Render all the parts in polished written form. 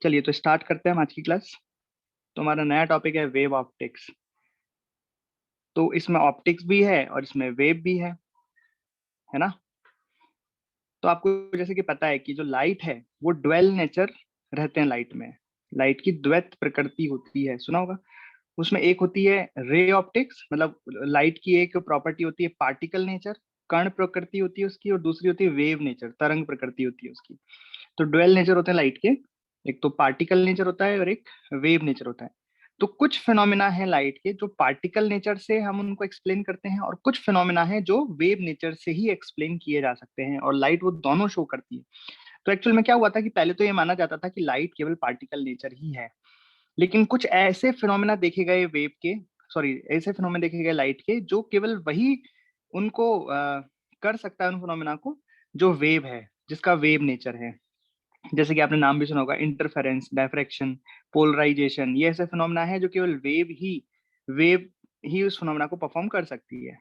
चलिए तो स्टार्ट करते हैं हम आज की क्लास। तो हमारा नया टॉपिक है वेव ऑप्टिक्स। तो इसमें ऑप्टिक्स भी है और इसमें वेव भी है ना। तो आपको जैसे कि पता है कि जो लाइट है वो ड्वेल नेचर रहते हैं लाइट में। लाइट की द्वैत प्रकृति होती है, सुना होगा। उसमें एक होती है रे ऑप्टिक्स, मतलब लाइट की एक प्रॉपर्टी होती है पार्टिकल नेचर, कण प्रकृति होती है उसकी, और दूसरी होती है वेव नेचर, तरंग प्रकृति होती है उसकी। तो ड्वेल नेचर होते हैं लाइट के, एक तो पार्टिकल नेचर होता है और एक वेव नेचर होता है। तो कुछ फिनोमिना है लाइट के जो पार्टिकल नेचर से हम उनको एक्सप्लेन करते हैं, और कुछ फिनोमिना है जो वेव नेचर से ही एक्सप्लेन किए जा सकते हैं, और लाइट वो दोनों शो करती है। तो एक्चुअल में क्या हुआ था कि पहले तो ये माना जाता था कि लाइट केवल पार्टिकल नेचर ही है, लेकिन कुछ ऐसे फिनोमेना देखे गए वेव के, सॉरी ऐसे फिनोमेना देखे गए लाइट के जो केवल वही उनको कर सकता है, उन फिनोमेना को जो वेव है, जिसका वेव नेचर है। जैसे कि आपने नाम भी सुना होगा, इंटरफेरेंस, डायफ्रैक्शन, पोलराइजेशन। ये ऐसे फिनोमेना है जो केवल वेव ही उस फिनोमेना को परफॉर्म कर सकती है।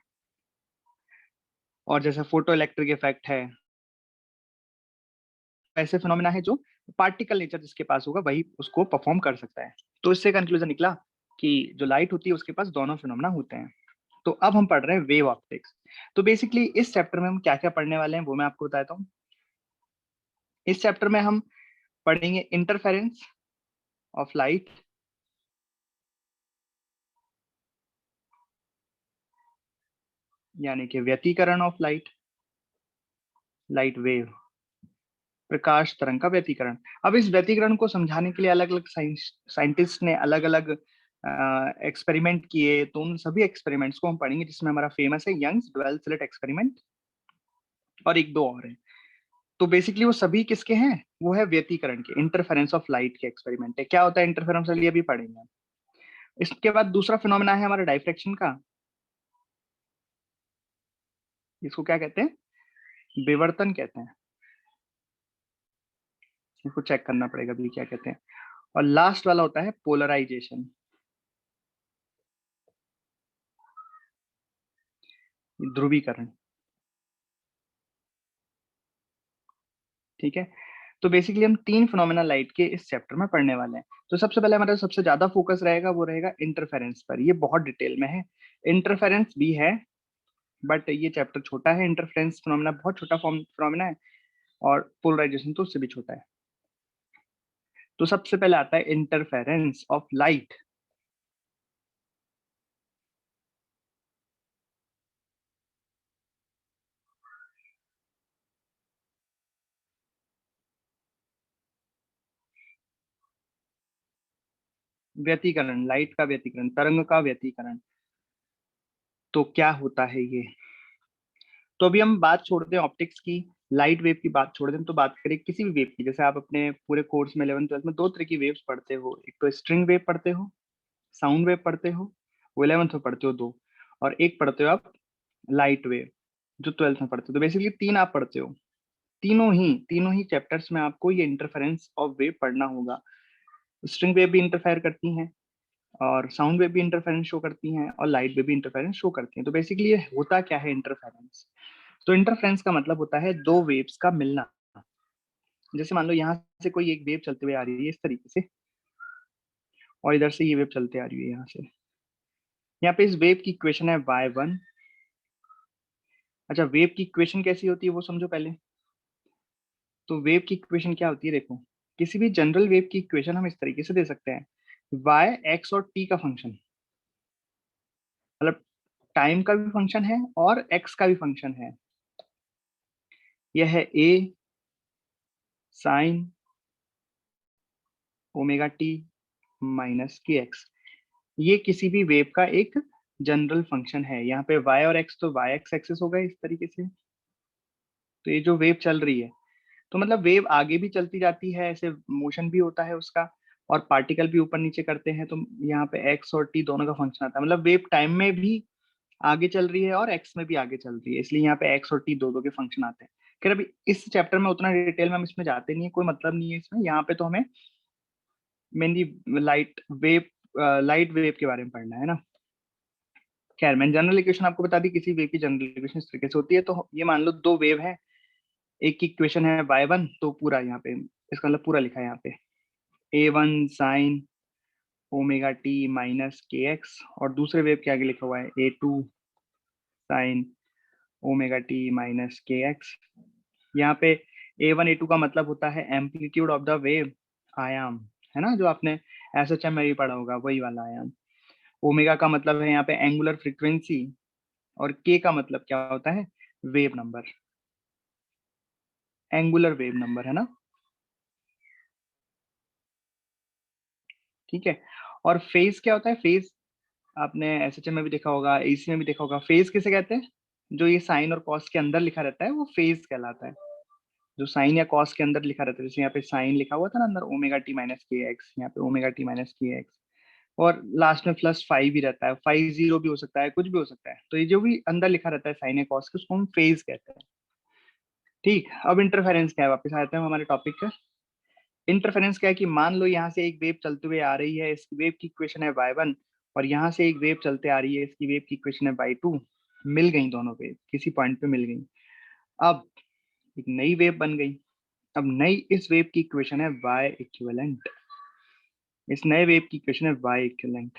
और जैसे फोटो इलेक्ट्रिक इफेक्ट है, ऐसे फिनोमेना है जो पार्टिकल नेचर जिसके पास होगा वही उसको परफॉर्म कर सकता है। तो इससे कंक्लूजन निकला कि जो लाइट होती है उसके पास दोनों फिनोमेना होते हैं। तो अब हम पढ़ रहे हैं वेव ऑप्टिक्स। तो बेसिकली इस चैप्टर में हम क्या क्या पढ़ने वाले हैं वो मैं आपको बताता हूँ। इस चैप्टर में हम पढ़ेंगे इंटरफेरेंस ऑफ लाइट, यानी कि व्यतिकरण ऑफ लाइट, लाइट वेव, प्रकाश तरंग का व्यतिकरण। अब इस व्यतिकरण को समझाने के लिए अलग अलग साइंटिस्ट ने अलग अलग एक्सपेरिमेंट किए। तो उन सभी एक्सपेरिमेंट्स को हम पढ़ेंगे, जिसमें हमारा फेमस है यंग्स डुअल स्लिट एक्सपेरिमेंट, और एक दो और है। तो बेसिकली वो सभी किसके हैं, वो है व्यतिकरण के, इंटरफेरेंस ऑफ लाइट के एक्सपेरिमेंट है। क्या होता है इंटरफेरेंस, ये अभी पढ़ेंगे। इसके बाद दूसरा फिनोमेना है हमारा डायफ्रैक्शन का। इसको क्या कहते हैं, विवर्तन कहते हैं। इसको चेक करना पड़ेगा अभी क्या कहते हैं। और लास्ट वाला होता है पोलराइजेशन, ध्रुवीकरण। ठीक है। तो बेसिकली हम तीन फिनोमेना लाइट के इस चैप्टर में पढ़ने वाले हैं। तो सबसे पहले हमारा सबसे ज्यादा फोकस रहेगा वो रहेगा इंटरफेरेंस पर। ये बहुत डिटेल में है। इंटरफेरेंस भी है बट ये चैप्टर छोटा है। इंटरफेरेंस फिनोमेना बहुत छोटा फॉर्म फिनोमेना है, और पोलराइजेशन तो उससे भी छोटा है। तो सबसे पहले आता है इंटरफेरेंस ऑफ लाइट। व्यतिकरण, लाइट का व्यतिकरण, तरंग का व्यतिकरण। तो क्या होता है ये। तो अभी हम बात छोड़ते हैं ऑप्टिक्स की, लाइट वेव की बात छोड़ दें, तो बात करें किसी भी वेव की। जैसे आप अपने पूरे कोर्स में 11th 12th में दो तरह की वेव्स पढ़ते हो, एक तो स्ट्रिंग वेव पढ़ते हो, साउंड वेव पढ़ते हो, वो 11th में पढ़ते हो दो, और एक पढ़ते हो आप लाइट वेव जो 12th में पढ़ते हो। तो बेसिकली तीन आप पढ़ते हो। तीनों ही चैप्टर्स में आपको ये इंटरफेरेंस ऑफ वेव पढ़ना होगा। स्ट्रिंग वेव भी इंटरफेयर करती हैं, और साउंड वेव भी इंटरफेरेंस शो करती हैं, और लाइट वेव भी इंटरफेरेंस शो करती हैं। तो बेसिकली ये होता क्या है इंटरफेरेंस। तो इंटरफेरेंस का मतलब होता है दो वेव्स का मिलना। जैसे मान लो यहाँ से कोई एक वेव चलते हुए आ रही है इस तरीके से, और इधर से ये वेव चलते आ रही है यहाँ से। यहाँ पे इस वेव की इक्वेशन है y1। अच्छा, वेव की इक्वेशन कैसी होती है वो समझो पहले। तो वेव की इक्वेशन क्या होती है, देखो किसी भी जनरल वेव की इक्वेशन हम इस तरीके से दे सकते हैं, y x और t का फंक्शन, मतलब टाइम का भी फंक्शन है और x का भी फंक्शन है। यह है a sign omega t minus k x. ये किसी भी वेव का एक जनरल फंक्शन है। यहाँ पे y और x तो y x एक्सिस होगा इस तरीके से। तो ये जो वेव चल रही है, तो मतलब वेव आगे भी चलती जाती है, ऐसे मोशन भी होता है उसका, और पार्टिकल भी ऊपर नीचे करते हैं। तो यहाँ पे x और t दोनों का फंक्शन आता है, मतलब वेव टाइम में भी आगे चल रही है और x में भी आगे चल रही है, इसलिए यहाँ पे x और t दो दो के फंक्शन आते हैं। खैर अभी इस चैप्टर में उतना डिटेल में हम इसमें जाते नहीं है, कोई मतलब नहीं है इसमें। यहाँ पे तो हमें मेनली लाइट वेव के बारे में पढ़ना है ना। खैर मैंने जनरल इक्वेशन आपको बता दी, किसी वेव की जनरल इक्वेशन इस तरीके से होती है। तो ये मान लो दो वेव है, एक की इक्वेशन है y1, तो पूरा यहाँ पे इसका मतलब पूरा लिखा है यहाँ पे। A1 sine omega t minus k x, और दूसरे वेव के आगे लिखा हुआ है A2 sine omega t minus k x. यहाँ पे A1 A2 का मतलब होता है एम्पलीट्यूड ऑफ द वेव, आयाम, है ना, जो आपने एसएचएम में भी पढ़ा होगा, वही वाला आयाम। ओमेगा का मतलब है यहाँ पे एंगुलर फ्रीक्वेंसी, और के का मतलब क्या होता है, wave number, angular wave number, है ना। ठीक है। और फेज क्या होता है, फेज आपने एसएचएम में भी देखा होगा, एसी में भी देखा होगा। फेज किसे कहते हैं, जो ये साइन और कॉस के अंदर लिखा रहता है वो फेज कहलाता है। जो साइन या कॉस के अंदर लिखा रहता है, जैसे यहाँ पे साइन लिखा हुआ था ना अंदर, omega t minus k x, यहाँ पे omega t minus k x, और लास्ट में प्लस फाइव भी रहता है, 5 0 भी हो सकता है, कुछ भी हो सकता है। तो ये जो भी अंदर लिखा रहता है साइन या कॉस के, उसको हम फेज कहते हैं। ठीक, अब इंटरफेरेंस क्या है, वापस आते हैं हमारे टॉपिक पे। इंटरफेरेंस क्या है कि मान लो यहाँ से एक वेव चलते हुए आ रही है, इसकी वेव की इक्वेशन है y1, और यहाँ से एक वेव चलते आ रही है, इसकी वेव की इक्वेशन है y2। मिल गई दोनों वेव, किसी पॉइंट पे मिल गई। अब एक नई वेव बन गई। अब नई इस वेव की इक्वेशन है y इक्विवेलेंट, इस नए वेव की इक्वेशन है y इक्विवेलेंट।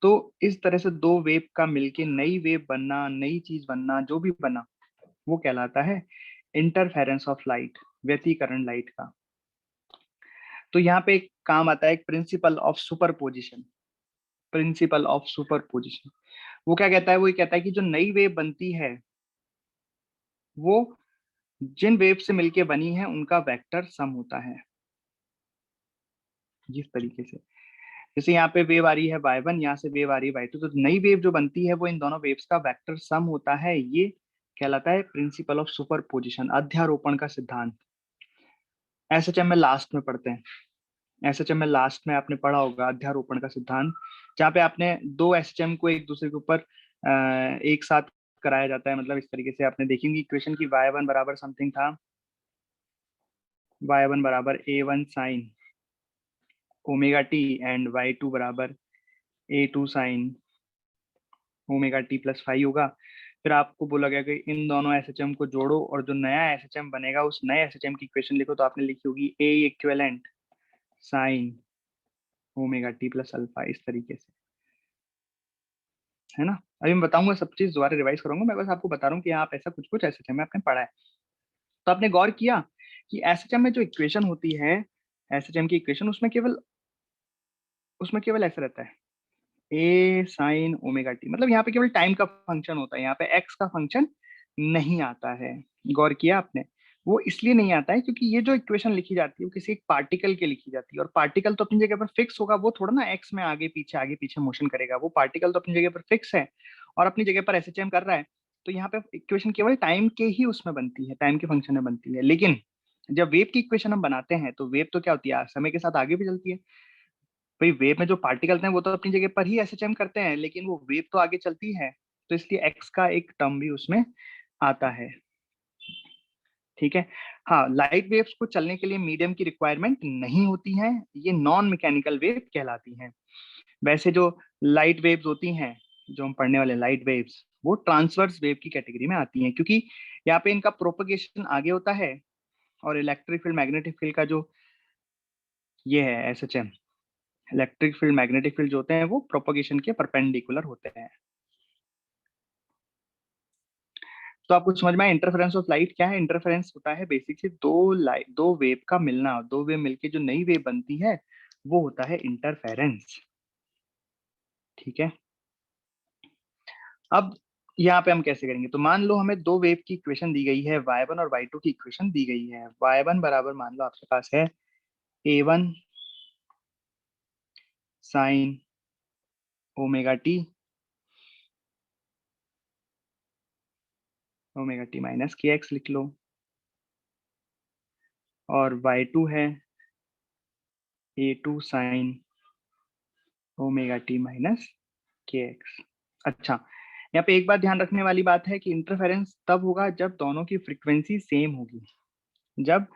तो इस तरह से दो वेव का मिलके नई वेव बनना, नई चीज बनना, जो भी बना, वो कहलाता है इंटरफेरेंस ऑफ लाइट, व्यतिकरण लाइट का। तो यहाँ पे एक काम आता है, एक principle of superposition, principle of superposition. वो क्या कहता है, वो ये कहता है कि जो नई वेव बनती है वो जिन वेव से मिलके बनी है उनका वेक्टर सम होता है। जिस तरीके से, जैसे यहाँ पे वेव आ रही है y1, यहाँ से वेव आ रही है y2, तो नई वेव जो बनती है वो इन दोनों वेव्स का वेक्टर सम होता है। ये कहलाता है प्रिंसिपल ऑफ सुपरपोजिशन, अध्यारोपण का सिद्धांत। एसएचएम में लास्ट में पढ़ते हैं, एसएचएम में लास्ट में आपने पढ़ा होगा अध्यारोपण का सिद्धांत, जहाँ पे आपने दो एसएचएम को एक दूसरे के ऊपर एक साथ कराया जाता है। मतलब इस तरीके से आपने देखेंगे इक्वेशन की y1 बराबर समथिंग था, y1 बराबर A1 sine omega T, and y2 बराबर A2 sine omega t plus 5 होगा। फिर आपको बोला गया कि इन दोनों एसएचएम को जोड़ो और जो नया एसएचएम बनेगा उस नए एसएचएम की इक्वेशन लिखो। तो आपने लिखी होगी A equivalent sine omega t plus alpha, इस तरीके से, है ना। अभी मैं बताऊंगा, सब चीज दोबारा रिवाइज करूंगा, मैं बस आपको बता रहा हूँ कि यहाँ आप ऐसा कुछ कुछ एसएचएम में आपने पढ़ा है। तो आपने गौर किया कि एसएचएम में जो इक्वेशन होती है, एसएचएम की इक्वेशन, उसमें केवल ऐसा रहता है ए साइन ओमेगा टी, मतलब यहाँ पे केवल टाइम का फंक्शन होता है, यहाँ पे एक्स का फंक्शन नहीं आता है। गौर किया आपने, वो इसलिए नहीं आता है क्योंकि ये जो इक्वेशन लिखी जाती है वो किसी एक पार्टिकल के लिखी जाती है, और पार्टिकल तो अपनी जगह पर फिक्स होगा, वो थोड़ा ना एक्स में आगे पीछे मोशन करेगा। वो पार्टिकल तो अपनी जगह पर फिक्स है और अपनी जगह पर एसएचएम कर रहा है। तो यहाँ पे इक्वेशन केवल टाइम के ही उसमें बनती है, टाइम के फंक्शन में बनती है। लेकिन जब वेव की इक्वेशन हम बनाते हैं तो वेव तो क्या होती है, समय के साथ आगे भी चलती है। भाई वेव में जो पार्टिकल्स हैं वो तो अपनी जगह पर ही एसएचएम करते हैं, लेकिन वो वेव तो आगे चलती है, तो इसलिए एक्स का एक टर्म भी उसमें आता है। ठीक है। हाँ, लाइट वेव्स को चलने के लिए मीडियम की रिक्वायरमेंट नहीं होती है, ये नॉन मैकेनिकल वेव कहलाती हैं। वैसे जो लाइट वेव्स होती हैं, जो हम पढ़ने वाले लाइट वेव्स, वो ट्रांसवर्स वेव की कैटेगरी में आती हैं, क्योंकि यहाँ पे इनका प्रोपगेशन आगे होता है, और इलेक्ट्रिक फील्ड मैग्नेटिक फील्ड का जो ये है SHM, electric field magnetic field जो होते हैं वो प्रोपगेशन के परपेंडिकुलर होते हैं। तो आपको समझ में आया इंटरफेरेंस ऑफ लाइट क्या है। इंटरफेरेंस होता है बेसिकली दो वेव का मिलना, दो वेव मिलके जो नई वेव बनती है वो होता है इंटरफेरेंस। ठीक है। अब यहाँ पे हम कैसे करेंगे, तो मान लो हमें दो वेव की इक्वेशन दी गई है, y1 और y2 की इक्वेशन दी गई है। y1 बराबर मान लो आपके पास है A1 sine omega t minus k x लिख लो, और y2 है A2 sine omega t minus k x. अच्छा, यहाँ पे एक बात ध्यान रखने वाली बात है कि इंटरफेरेंस तब होगा जब दोनों की फ्रीक्वेंसी सेम होगी। जब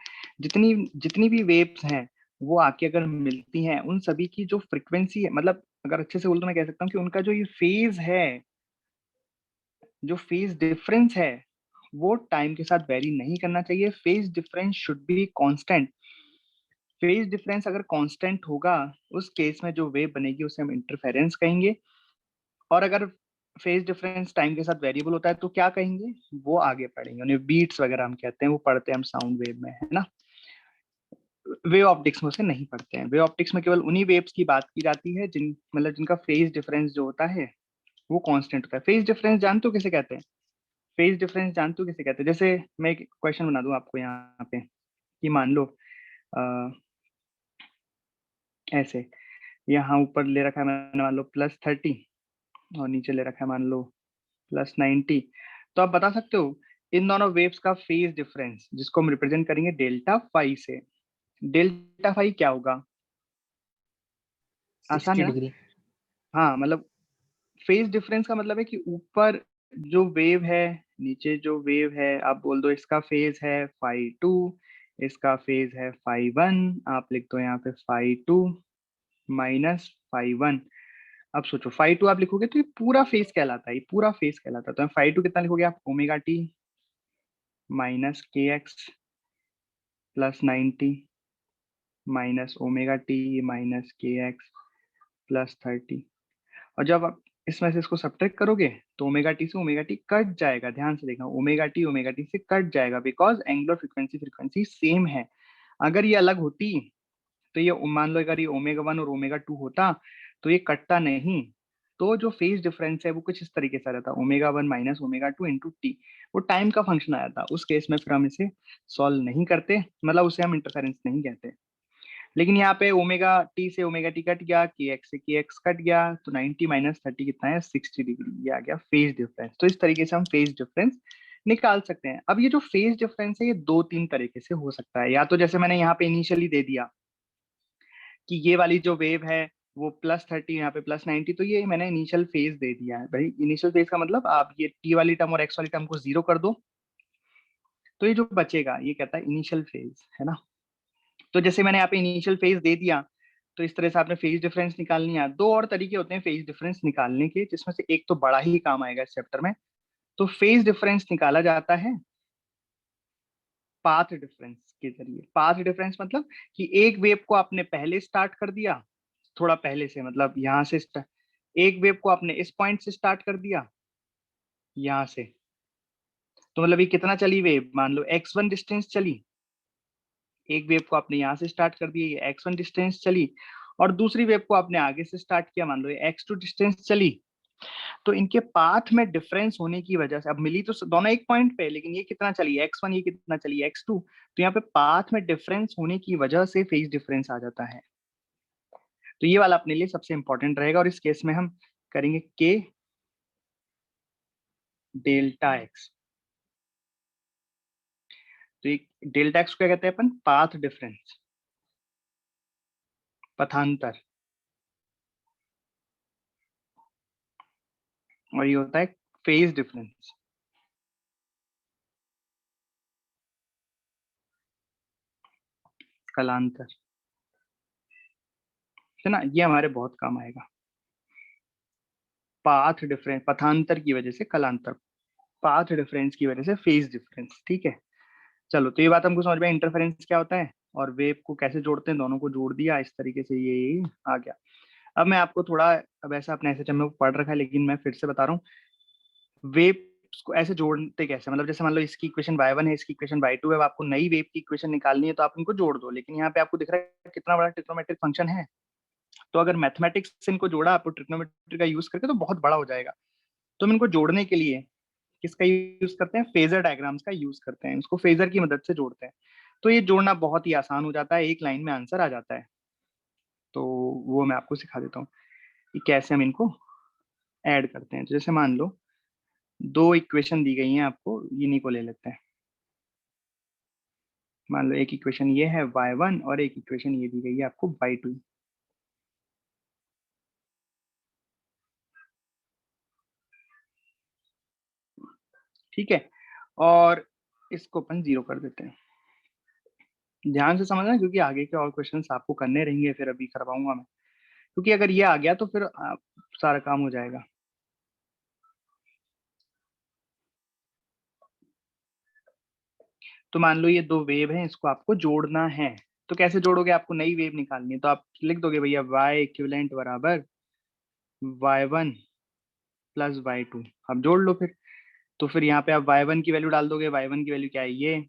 जितनी जितनी भी वेव्स हैं वो आके अगर मिलती हैं, उन सभी की जो फ्रीक्वेंसी है, मतलब अगर अच्छे से बोलूं तो मैं कह सकता हूँ कि उनका जो ये फेज है, जो फेज डिफरेंस है, वो टाइम के साथ वेरी नहीं करना चाहिए। Phase difference should be constant. Phase difference अगर कांस्टेंट होगा उस केस में जो वेव बनेगी उसे हम इंटरफेरेंस कहेंगे, और अगर फेज डिफरेंस टाइम के साथ वेरिएबल होता है तो क्या कहेंगे, वो आगे पढ़ेंगे, उन्हें बीट्स वगैरह हम कहते हैं, वो पढ़ते हैं हम साउंड वेव में, है ना। वेव ऑप्टिक्स में उसे नहीं पढ़ते हैं। वेव ऑप्टिक्स में केवल उन्हीं वेव्स की बात की जाती है जिनका फेज डिफरेंस जो होता है वो कांस्टेंट होता है। फेज डिफरेंस जानते हो किसे कहते हैं? फेज डिफरेंस जानते हो किसे कहते हैं? जैसे मैं एक क्वेश्चन बना दूं आपको यहाँ पे कि मान लो ऐसे, यहाँ ऊपर ले रखा है मैंने मान लो +30 और नीचे ले रखा है मान लो +90। तो आप बता सकते हो इन दोनों वेव्स का फेज डिफरेंस जिसको हम रिप्रेजेंट करेंगे डेल्टा फाई से। डेल्टा फाई क्या होगा? आसान 60 है ना। डिग्री। हाँ मतलब फेज डिफरेंस का मतलब है कि ऊपर जो वेव है, नीचे जो वेव है, आप बोल दो इसका फेज है फाई 2, इसका फेज है फाई 1, आप लिख दो यहाँ पे फाई 2 माइनस फाई 1। अब सोचो फाई 2 आप लिखोगे तो ये पूरा फेज कहलाता है, ये पूरा फेज कहलाता है। तो फाई 2 कितना लिखोगे आप? ω t minus kx +90 minus ω t minus kx +30। और जब आप इसमें से इसको सब्ट्रैक्ट करोगे तो ω t से ω t कट जाएगा। ध्यान से देखना, ω t से कट जाएगा बिकॉज एंगुलर फ्रीक्वेंसी सेम है। अगर ये अलग होती तो ये मान लो अगर ये ω1 और ω2 होता तो ये कटता नहीं। तो जो फेज डिफरेंस है वो कुछ इस तरीके से रहता, ω1 माइनस ω2 इंटू टी। वो टाइम का फंक्शन आया था। उस केस में फिर हम इसे सॉल्व नहीं करते, मतलब उसे हम इंटरफेरेंस नहीं कहते। लेकिन यहाँ पे ω t से ω t कट गया, kx से kx कट गया, तो 90 माइनस 30 कितना है? 60 डिग्री। ये आ गया फेज डिफरेंस। तो इस तरीके से हम फेज डिफरेंस निकाल सकते हैं। अब ये जो फेज डिफरेंस है ये 2-3 तरीके से हो सकता है। या तो जैसे मैंने यहाँ पे इनिशियली दे दिया कि ये वाली जो वेव है वो +30 यहाँ पे +90, तो ये मैंने इनिशियल फेज दे दिया है। भाई इनिशियल फेज का मतलब आप ये टी वाली टर्म और एक्स वाली टर्म को 0 कर दो, तो ये जो बचेगा ये कहता है इनिशियल फेज, है ना। तो जैसे मैंने यहाँ पे इनिशियल फेज दे दिया, तो इस तरह से आपने फेज डिफरेंस निकालनी है। दो और तरीके होते हैं फेज डिफरेंस निकालने के, जिसमें से एक तो बड़ा ही काम आएगा इस चैप्टर में। तो फेज डिफरेंस निकाला जाता है पाथ डिफरेंस के जरिए। पाथ डिफरेंस मतलब कि एक वेव को आपने पहले स्टार्ट कर दिया, थोड़ा पहले से, मतलब यहाँ से एक वेव को आपने इस पॉइंट से स्टार्ट कर दिया यहाँ से, तो मतलब ये कितना चली वेव? मान लो x1 डिस्टेंस चली। एक वेव को आपने यहाँ से स्टार्ट कर दिया, ये x1 डिस्टेंस चली, और दूसरी वेव को आपने आगे से स्टार्ट किया, मान लो ये x2 डिस्टेंस चली। तो इनके पाथ में डिफरेंस होने की वजह से, अब मिली तो दोनों एक पॉइंट पे, लेकिन ये कितना चली x1, ये कितना चली x2, तो यहाँ पे पाथ में डिफरेंस होने की वजह से फेज डिफरेंस आ जाता है। तो ये वाला अपने लिए सबसे इंपॉर्टेंट रहेगा, और इस केस में हम करेंगे k डेल्टा x। तो ये डेल्टा x क्या कहते हैं अपन? Path difference, पथांतर। और ये होता है फेज डिफरेंस, कलांतर, है ना। ये हमारे बहुत काम आएगा। पाथ डिफरेंस पथांतर की वजह से कलांतर, पाथ डिफरेंस की वजह से फेज डिफरेंस, ठीक है। चलो, तो ये बात हमको समझ में, इंटरफेरेंस क्या होता है और वेव को कैसे जोड़ते हैं, दोनों को जोड़ दिया इस तरीके से, ये आ गया। अब मैं आपको थोड़ा, अब ऐसा अपने एसएचएम में पढ़ रखा है लेकिन मैं फिर से बता रहा हूँ, वेव को ऐसे जोड़ते कैसे, मतलब जैसे मान लो इसकी इक्वेशन y1 है, इसकी इक्वेशन y2 है, आपको नई वेव की इक्वेशन निकालनी है तो आप इनको जोड़ दो। लेकिन यहाँ पे आपको दिख रहा है कितना बड़ा ट्रिग्नोमेट्रिक फंक्शन है, तो अगर मैथमेटिक्स से इनको जोड़ा आपको ट्रिग्नोमेट्री का यूज करके तो बहुत बड़ा हो जाएगा। तो हम इनको जोड़ने के लिए किसका यूज करते हैं? फेजर डायग्राम्स का यूज करते हैं, इसको फेजर की मदद से जोड़ते हैं। तो ये जोड़ना बहुत ही आसान हो जाता है, एक लाइन में आंसर आ जाता है। तो वो मैं आपको सिखा देता हूँ कि कैसे हम इनको ऐड करते हैं। तो जैसे मान लो दो इक्वेशन दी गई हैं आपको, इन्हीं को ले लेते हैं। मान लो एक इक्वेशन ये है y1 और एक इक्वेशन ये दी गई है आपको y2। ठीक है, और इसको अपन 0 कर देते हैं। ध्यान से समझना क्योंकि आगे के और क्वेश्चंस आपको करने रहेंगे, फिर अभी करवाऊंगा मैं, क्योंकि अगर ये आ गया तो फिर सारा काम हो जाएगा। तो मान लो ये दो वेव हैं, इसको आपको जोड़ना है। तो कैसे जोड़ोगे, आपको नई वेव निकालनी है, तो आप लिख दोगे भैया y इक्विवेलेंट बराबर y1 प्लस y2। अब जोड़ लो फिर। तो फिर यहाँ पे आप y1 की वैल्यू डाल दोगे, y1 की वैल्यू क्या है, ये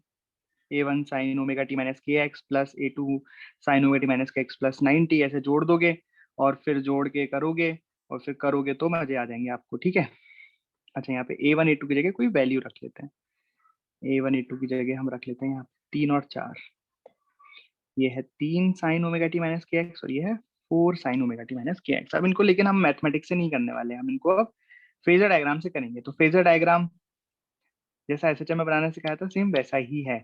a1 sine omega t minus k x plus a2 sine omega t minus k x plus 90, ऐसे जोड़ दोगे और फिर जोड़ के करोगे और फिर करोगे तो मजे आ जाएंगे आपको, ठीक है। अच्छा, यहाँ पे a1 a2 की जगह कोई वैल्यू रख लेते हैं। a1 a2 की जगह हम रख लेते हैं यहाँ पे 3 और 4। ये है 3 sign omega t minus k x और ये है 4 sign omega t minus k x. अब इनको लेकिन हम मैथमेटिक्स से नहीं करने वाले, हम इनको अब फेजर डायग्राम से करेंगे। तो फेजर डायग्राम जैसा एसएचएम में बनाना सिखाया था सेम वैसा ही है,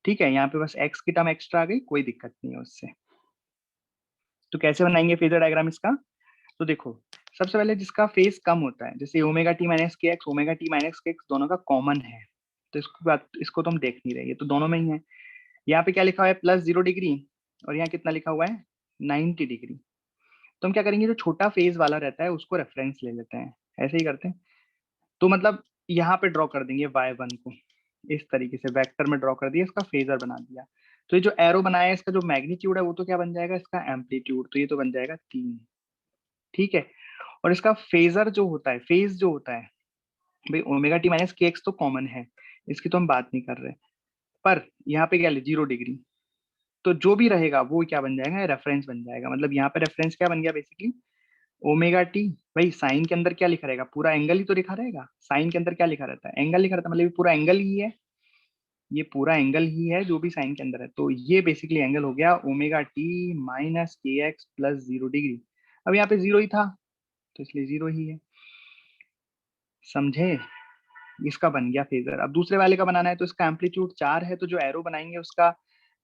ठीक है। यहाँ पे बस एक्स की टर्म एक्स्ट्रा आ गई, कोई दिक्कत नहीं है उससे। तो कैसे बनाएंगे फेजर डायग्राम इसका, तो देखो सबसे पहले जिसका फेज कम होता है, जैसे omega t minus k x omega t minus k x दोनों का कॉमन है, तो इसको तो हम देख नहीं रहे, ये तो दोनों में ही है। यहाँ पे क्या लिखा हुआ है +0 डिग्री और यहाँ कितना लिखा हुआ है 90 डिग्री। तो हम क्या करेंगे, जो छोटा फेज वाला रहता है उसको रेफरेंस ले लेते हैं, ऐसे ही करते हैं। तो मतलब यहाँ पे ड्रॉ कर देंगे y1 को इस तरीके से वेक्टर में ड्रॉ कर दिया, इसका फेजर बना दिया। तो ये जो एरो बनाया है इसका जो मैग्नीट्यूड है वो तो क्या बन जाएगा, इसका एम्पलीट्यूड, तो ये तो बन जाएगा 3, ठीक है। और इसका फेजर जो होता है, फेज जो होता है भाई omega t minus k x तो कॉमन है, इसकी तो हम बात नहीं कर रहे, पर यहाँ पे क्या ले 0 डिग्री, तो जो भी रहेगा वो क्या बन जाएगा, रेफरेंस बन जाएगा। मतलब यहाँ पे रेफरेंस क्या बन गया बेसिकली, ओमेगा टी। भाई साइन के अंदर क्या लिखा रहेगा, पूरा एंगल ही तो लिखा रहेगा, साइन के अंदर क्या लिखा रहता है, एंगल लिखा रहता है, मतलब ये पूरा एंगल ही है, ये पूरा एंगल ही है जो भी साइन के अंदर है। तो ये बेसिकली एंगल हो गया omega t minus k x plus 0 degree. अब यहाँ पे 0 ही था तो इसलिए 0 ही है, समझे। इसका बन गया फेजर। अब दूसरे वाले का बनाना है, तो इसका एम्पलीट्यूड 4 है, तो जो एरो बनाएंगे उसका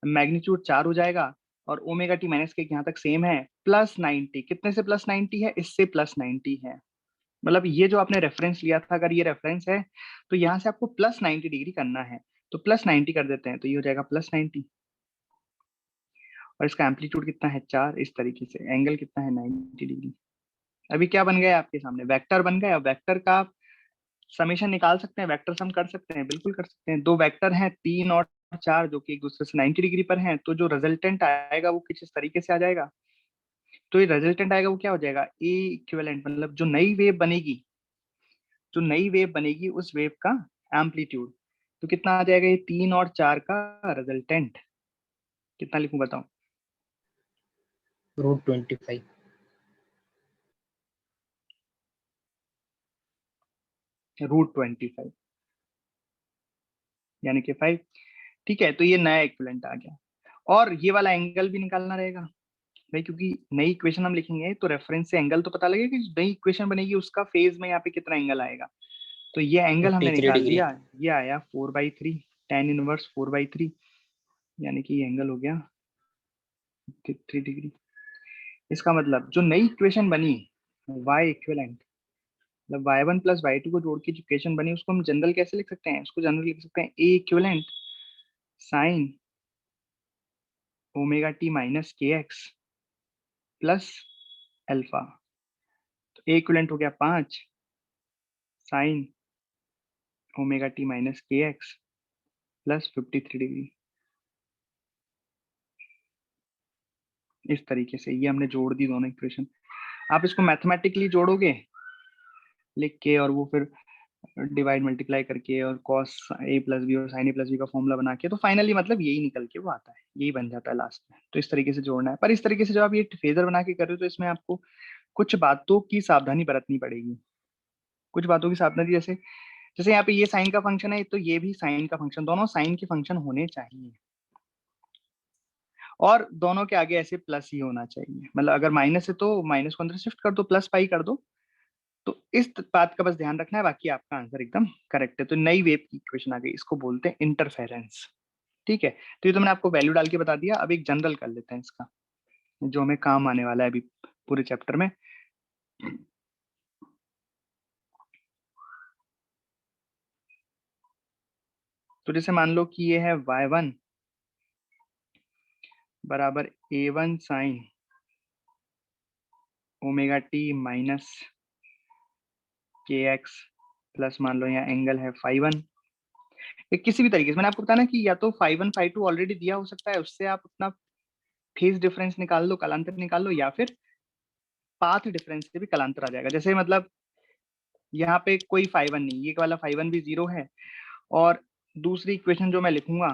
मैग्नीट्यूड 4 हो जाएगा। और ओमेगा टी माइनस के यहाँ तक सेम है, +90, कितने से +90 है, इससे +90 है। मतलब ये जो आपने रेफरेंस लिया था, अगर ये रेफरेंस है तो यहाँ से आपको +90 डिग्री करना है, तो +90 कर देते हैं, तो ये हो जाएगा +90। और इसका एम्पलीट्यूड कितना है 4, इस तरीके से एंगल कितना है 90 डिग्री। अभी क्या बन गया आपके सामने, वेक्टर बन गया। वेक्टर का समेशन निकाल सकते हैं, वेक्टर सम कर सकते हैं, बिल्कुल कर सकते हैं। दो वेक्टर हैं 3 और 4 जो कि एक दूसरे से 90 डिग्री पर हैं, तो जो रिजल्टेंट आएगा वो कुछ इस तरीके से आ जाएगा। तो ये रिजल्टेंट आएगा वो क्या हो जाएगा, ए इक्विवेलेंट, मतलब जो नई वेव बनेगी, जो नई वेव बनेगी उस वेव का एम्पलीट्यूड। तो कितना आ जाएगा, ये 3 और 4 का रिजल्टेंट, कितना लिखूं बताओ, √25। √25 यानी कि 5, ठीक है। तो ये नया इक्विवेलेंट आ गया। और ये वाला एंगल भी निकालना रहेगा भाई, क्योंकि नई इक्वेशन हम लिखेंगे तो रेफरेंस से एंगल तो पता लगेगा कि नई इक्वेशन बनेगी उसका फेज में यहाँ पे कितना एंगल आएगा। तो ये एंगल हमने 53 निकाल डिग्री। दिया, ये आया 4/3, tan इनवर्स 4/3, यानी कि ये एंगल हो गया 53 डिग्री। इसका मतलब जो नई इक्वेशन बनी y इक्विवेलेंट, मतलब y1 प्लस y2 को जोड़ के जो इक्वेशन बनी उसको हम जनरल कैसे लिख सकते हैं, उसको जनरल लिख सकते हैं a equivalent sine omega t minus k x plus alpha. तो a इक्विवेलेंट हो गया 5 sign omega t minus k x plus 53 degree. इस तरीके से ये हमने जोड़ दी दोनों इक्वेशन। आप इसको मैथमेटिकली जोड़ोगे लिख के, और वो फिर डिवाइड मल्टीप्लाई करके और cos a प्लस बी और sin a प्लस बी का फॉर्मूला बना के, तो फाइनली मतलब यही निकल के वो आता है, यही बन जाता है लास्ट में। तो इस तरीके से जोड़ना है। पर इस तरीके से जब आप ये फेजर बना के कर रहे हो तो इसमें आपको कुछ बातों की सावधानी बरतनी पड़ेगी, कुछ बातों की सावधानी, जैसे जैसे यहाँ पे ये साइन का फंक्शन है तो ये भी साइन का फंक्शन, दोनों साइन के फंक्शन होने चाहिए, और दोनों के आगे ऐसे प्लस ही होना चाहिए। मतलब अगर माइनस है तो माइनस को अंदर शिफ्ट कर दो, प्लस पाई कर दो। तो इस बात का बस ध्यान रखना है, बाकी आपका आंसर एकदम करेक्ट है। तो नई वेव की इक्वेशन आ गई, इसको बोलते हैं इंटरफेरेंस, ठीक है। तो ये तो मैंने आपको वैल्यू डाल के बता दिया। अब एक जनरल कर लेते हैं इसका, जो हमें काम आने वाला है अभी पूरे चैप्टर में। तो जैसे मान लो कि ये है y1 बराबर a1 sine omega t minus k x plus, मान लो यहाँ एंगल है φ1। किसी भी तरीके से मैंने आपको बताया ना कि या तो φ1 φ2 ऑलरेडी दिया हो सकता है, उससे आप अपना फेज डिफरेंस निकाल लो, कालांतर निकाल लो, या फिर पाथ डिफरेंस से भी कालांतर आ जाएगा। जैसे मतलब यहाँ पे कोई φ1 नहीं, ये वाला φ1 भी 0 है, और दूसरी इक्वेशन जो मैं लिखूंगा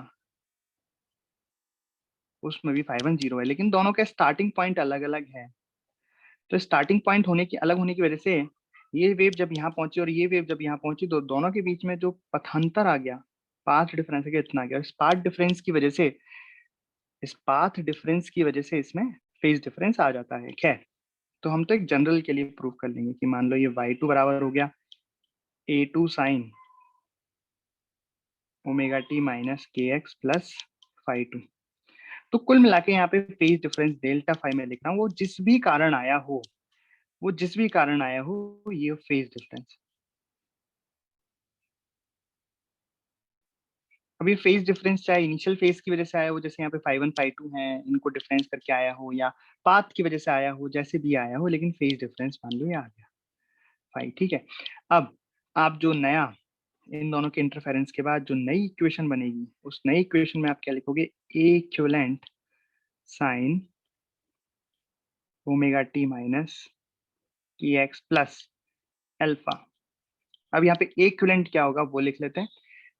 उसमें भी φ1 0 है, लेकिन दोनों के स्टार्टिंग पॉइंट अलग अलग है। तो स्टार्टिंग पॉइंट होने की अलग होने की वजह से ये वेव जब यहाँ पहुंची और ये वेव जब यहाँ पहुंची, तो दोनों के बीच में जो पथांतर आ गया, पाथ डिफरेंस है इतना आ गया। इस पाथ डिफरेंस की वजह से, इस पाथ डिफरेंस की वजह से इसमें फेज डिफरेंस आ जाता है। खैर, तो हम तो एक जनरल के लिए प्रूव कर लेंगे कि मान लो ये y2 बराबर हो गया a2 sine omega t minus k x plus φ2। तो कुल मिला के यहाँ पे फेज डिफरेंस डेल्टा फाई में लिख रहा हूँ, वो जिस भी कारण आया हो, वो जिस भी कारण आया हो, ये फेज डिफरेंस। अभी फेज डिफरेंस चाहे इनिशियल फेज की वजह से आया हो, जैसे यहाँ पे φ1 φ2 है, इनको डिफरेंस करके आया हो, या पाथ की वजह से आया हो, जैसे भी आया हो, लेकिन फेज डिफरेंस मान लो ये आ गया फाई। ठीक है, अब आप जो नया, इन दोनों के इंटरफेरेंस के बाद जो नई इक्वेशन बनेगी, उस नई इक्वेशन में आप क्या लिखोगे, A equivalent sine omega t minus k x plus alpha. अब यहाँ पे ए इक्विवेलेंट क्या होगा वो लिख लेते हैं।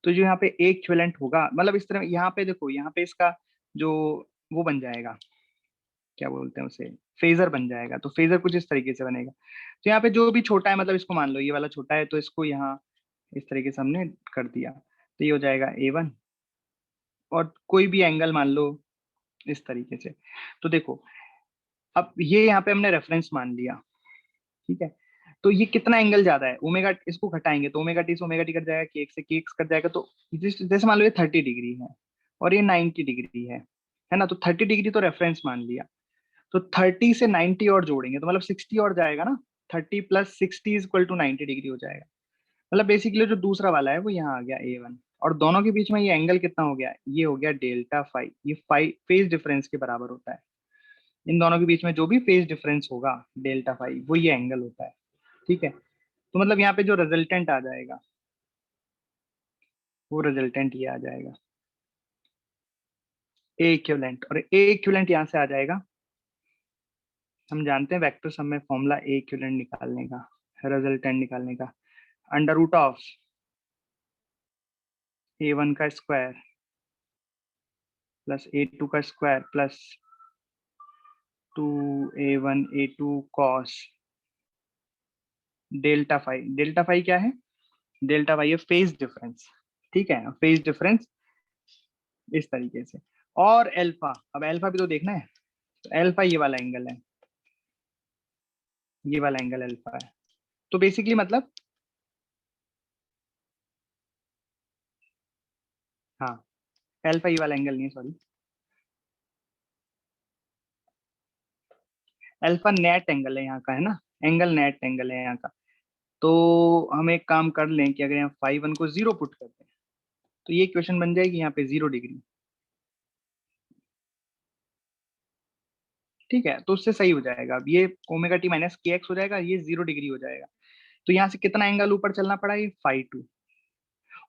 तो जो यहाँ पे ए इक्विवेलेंट होगा, मतलब इस तरह यहाँ पे देखो, यहाँ पे इसका जो वो बन जाएगा, क्या बोलते हैं उसे, फेजर बन जाएगा। तो फेजर कुछ इस तरीके से बनेगा। तो यहाँ पे जो भी छोटा है, मतलब इसको मान लो ये वाला छोटा है, तो इसको यहाँ इस तरीके से हमने कर दिया, तो ये हो जाएगा A1, और कोई भी एंगल मान लो इस तरीके से। तो देखो, अब ये यहाँ पे हमने रेफरेंस मान लिया, ठीक है। तो ये कितना एंगल ज्यादा है, ओमेगा, इसको घटाएंगे तो ओमेगा टी से ओमेगा टी कट जाएगा, के एक्स से के एक्स कट जाएगा। तो जैसे मान लो ये 30 डिग्री है और ये 90 डिग्री है ना। तो 30 डिग्री तो रेफरेंस मान लिया, तो 30 से 90 और जोड़ेंगे तो मतलब 60 और जाएगा ना। 30 plus 60 is equal to 90 degree हो जाएगा। मतलब बेसिकली जो दूसरा वाला है वो यहाँ आ गया A1, और दोनों के बीच में ये एंगल कितना हो गया, ये हो गया डेल्टा फाई। ये फाई फेज डिफरेंस के बराबर होता है। इन दोनों के बीच में जो भी फेज डिफरेंस होगा डेल्टा फाई, वो ये एंगल होता है। ठीक है, तो मतलब यहाँ पे जो रिजल्टेंट आ जाएगा, वो रिजल्टेंट ये आ जाएगा ए इक्विवेलेंट। और ए इक्विवेलेंट यहाँ से आ जाएगा, हम जानते हैं वेक्टर सम में फॉर्मूला ए इक्विवेलेंट निकालने का, रिजल्टेंट निकालने का, अंडर रूट ऑफ A1 का स्क्वायर प्लस A2 का square plus 2A1 A2 cos delta phi. Delta phi क्या है, डेल्टा फाई है फेज डिफरेंस। ठीक है, फेज डिफरेंस इस तरीके से। और एल्फा, अब एल्फा भी तो देखना है। तो एल्फा ये वाला एंगल है, ये वाला एंगल एल्फा है। तो बेसिकली मतलब, हाँ, एल्फा ये वाला एंगल नहीं है, सॉरी, एल्फा नेट एंगल है यहाँ का, है ना, एंगल नेट एंगल है यहाँ का। तो हम एक काम कर लें कि अगर यहाँ φ1 को 0 पुट करते हैं, तो ये इक्वेशन बन जाएगी यहाँ पे 0 डिग्री। ठीक है, तो उससे सही हो जाएगा। अब ये omega t minus k x हो जाएगा, ये 0 डिग्री हो जाएगा। तो यहाँ से कितना एंगल ऊपर चलना पड़ा, ये φ2।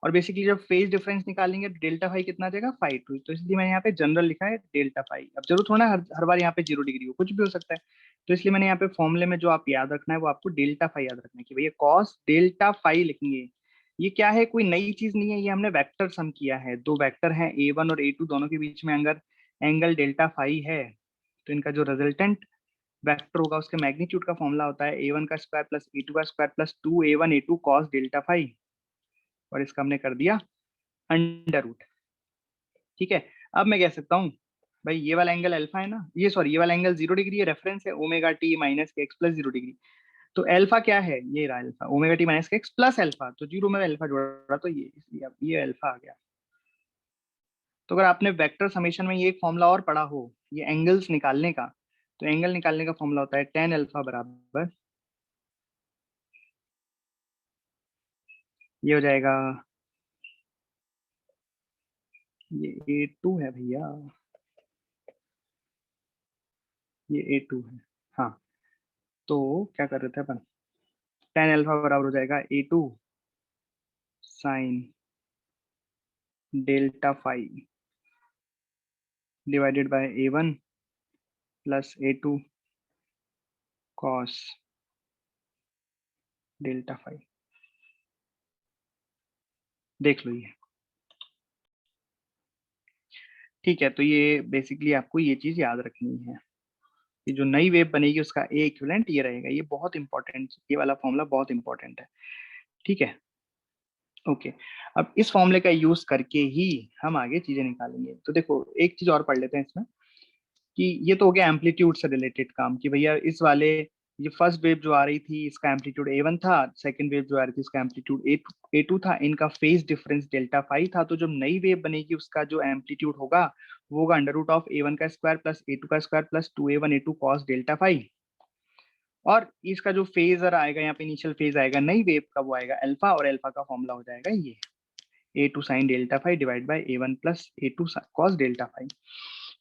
और बेसिकली जब फेज डिफरेंस निकालेंगे तो डेल्टा फाई कितना आ जाएगा, φ2। तो इसलिए मैंने यहाँ पे जनरल लिखा है डेल्टा फाई। अब जरूर थोड़ा हर बार यहाँ पे 0 डिग्री हो, कुछ भी हो सकता है। तो इसलिए मैंने यहाँ पे फॉर्मूले में जो आप याद रखना है, वो आपको डेल्टा फाई याद रखना है, कि भैया कॉस डेल्टा फाई लिखेंगे। ये क्या है, कोई नई चीज नहीं है, ये हमने वेक्टर सम किया है। दो वेक्टर हैं A1 और A2, दोनों के बीच में अगर एंगल डेल्टा फाई है, तो इनका जो रिजल्टेंट वेक्टर होगा उसके मैग्नीट्यूड का फॉर्मूला होता है A1 का स्क्वायर प्लस A2 का square plus 2A1 A2 cos delta phi, और इसका हमने कर दिया अंडर रूट। ठीक है, अब मैं कह सकता हूँ भाई ये वाला एंगल अल्फा है ना, ये सॉरी ये वाला एंगल 0 डिग्री है, रेफरेंस है omega t minus k x plus 0 degree. तो अल्फा क्या है, ये रहा alpha, omega t minus k x plus alpha. तो 0 में अल्फा जोड़ा तो ये, इसलिए अब ये अल्फा आ गया। तो अगर आपने वेक्टर समेशन में ये एक फॉर्मूला और पढ़ा हो, ये एंगल्स निकालने का, तो एंगल निकालने का फॉर्मूला होता है टेन अल्फा बराबर, ये हो जाएगा, ये A2 है भैया, ये A2 है। हाँ, तो क्या कर रहे थे अपन, टेन अल्फा बराबर हो जाएगा A2 sine delta phi divided by A1 plus A2 cos delta phi. देख लो ये, ठीक है। तो ये बेसिकली आपको ये चीज याद रखनी है कि जो नई वेव बनेगी उसका ए इक्विवेलेंट ये रहेगा। ये बहुत इंपॉर्टेंट, ये वाला फॉर्मूला बहुत इंपॉर्टेंट है, ठीक है। ओके, अब इस फॉर्मूले का यूज करके ही हम आगे चीजें निकालेंगे। तो देखो एक चीज और पढ़ लेते हैं इसमें कि ये तो हो गया एम्पलीट्यूड से रिलेटेड काम, कि भैया इस वाले ये फर्स्ट वेव जो आ रही थी इसका एम्पलीट्यूड A1 था, सेकंड वेव जो आ रही थी इसका एम्पलीट्यूड A2 था, इनका फेज डिफरेंस डेल्टा फाई था। तो जब नई वेव बनेगी उसका जो एम्पलीट्यूड होगा वो होगा अंडर रूट ऑफ A1 का स्क्वायर प्लस A2 का square plus 2A1 A2 cos delta phi. और इसका जो फेजर आएगा यहाँ पे, इनिशियल फेज आएगा नई वेव का, वो आएगा अल्फा, और अल्फा का फॉर्मूला हो जाएगा ये A2 sine delta phi divide by A1 plus A2 cos delta phi.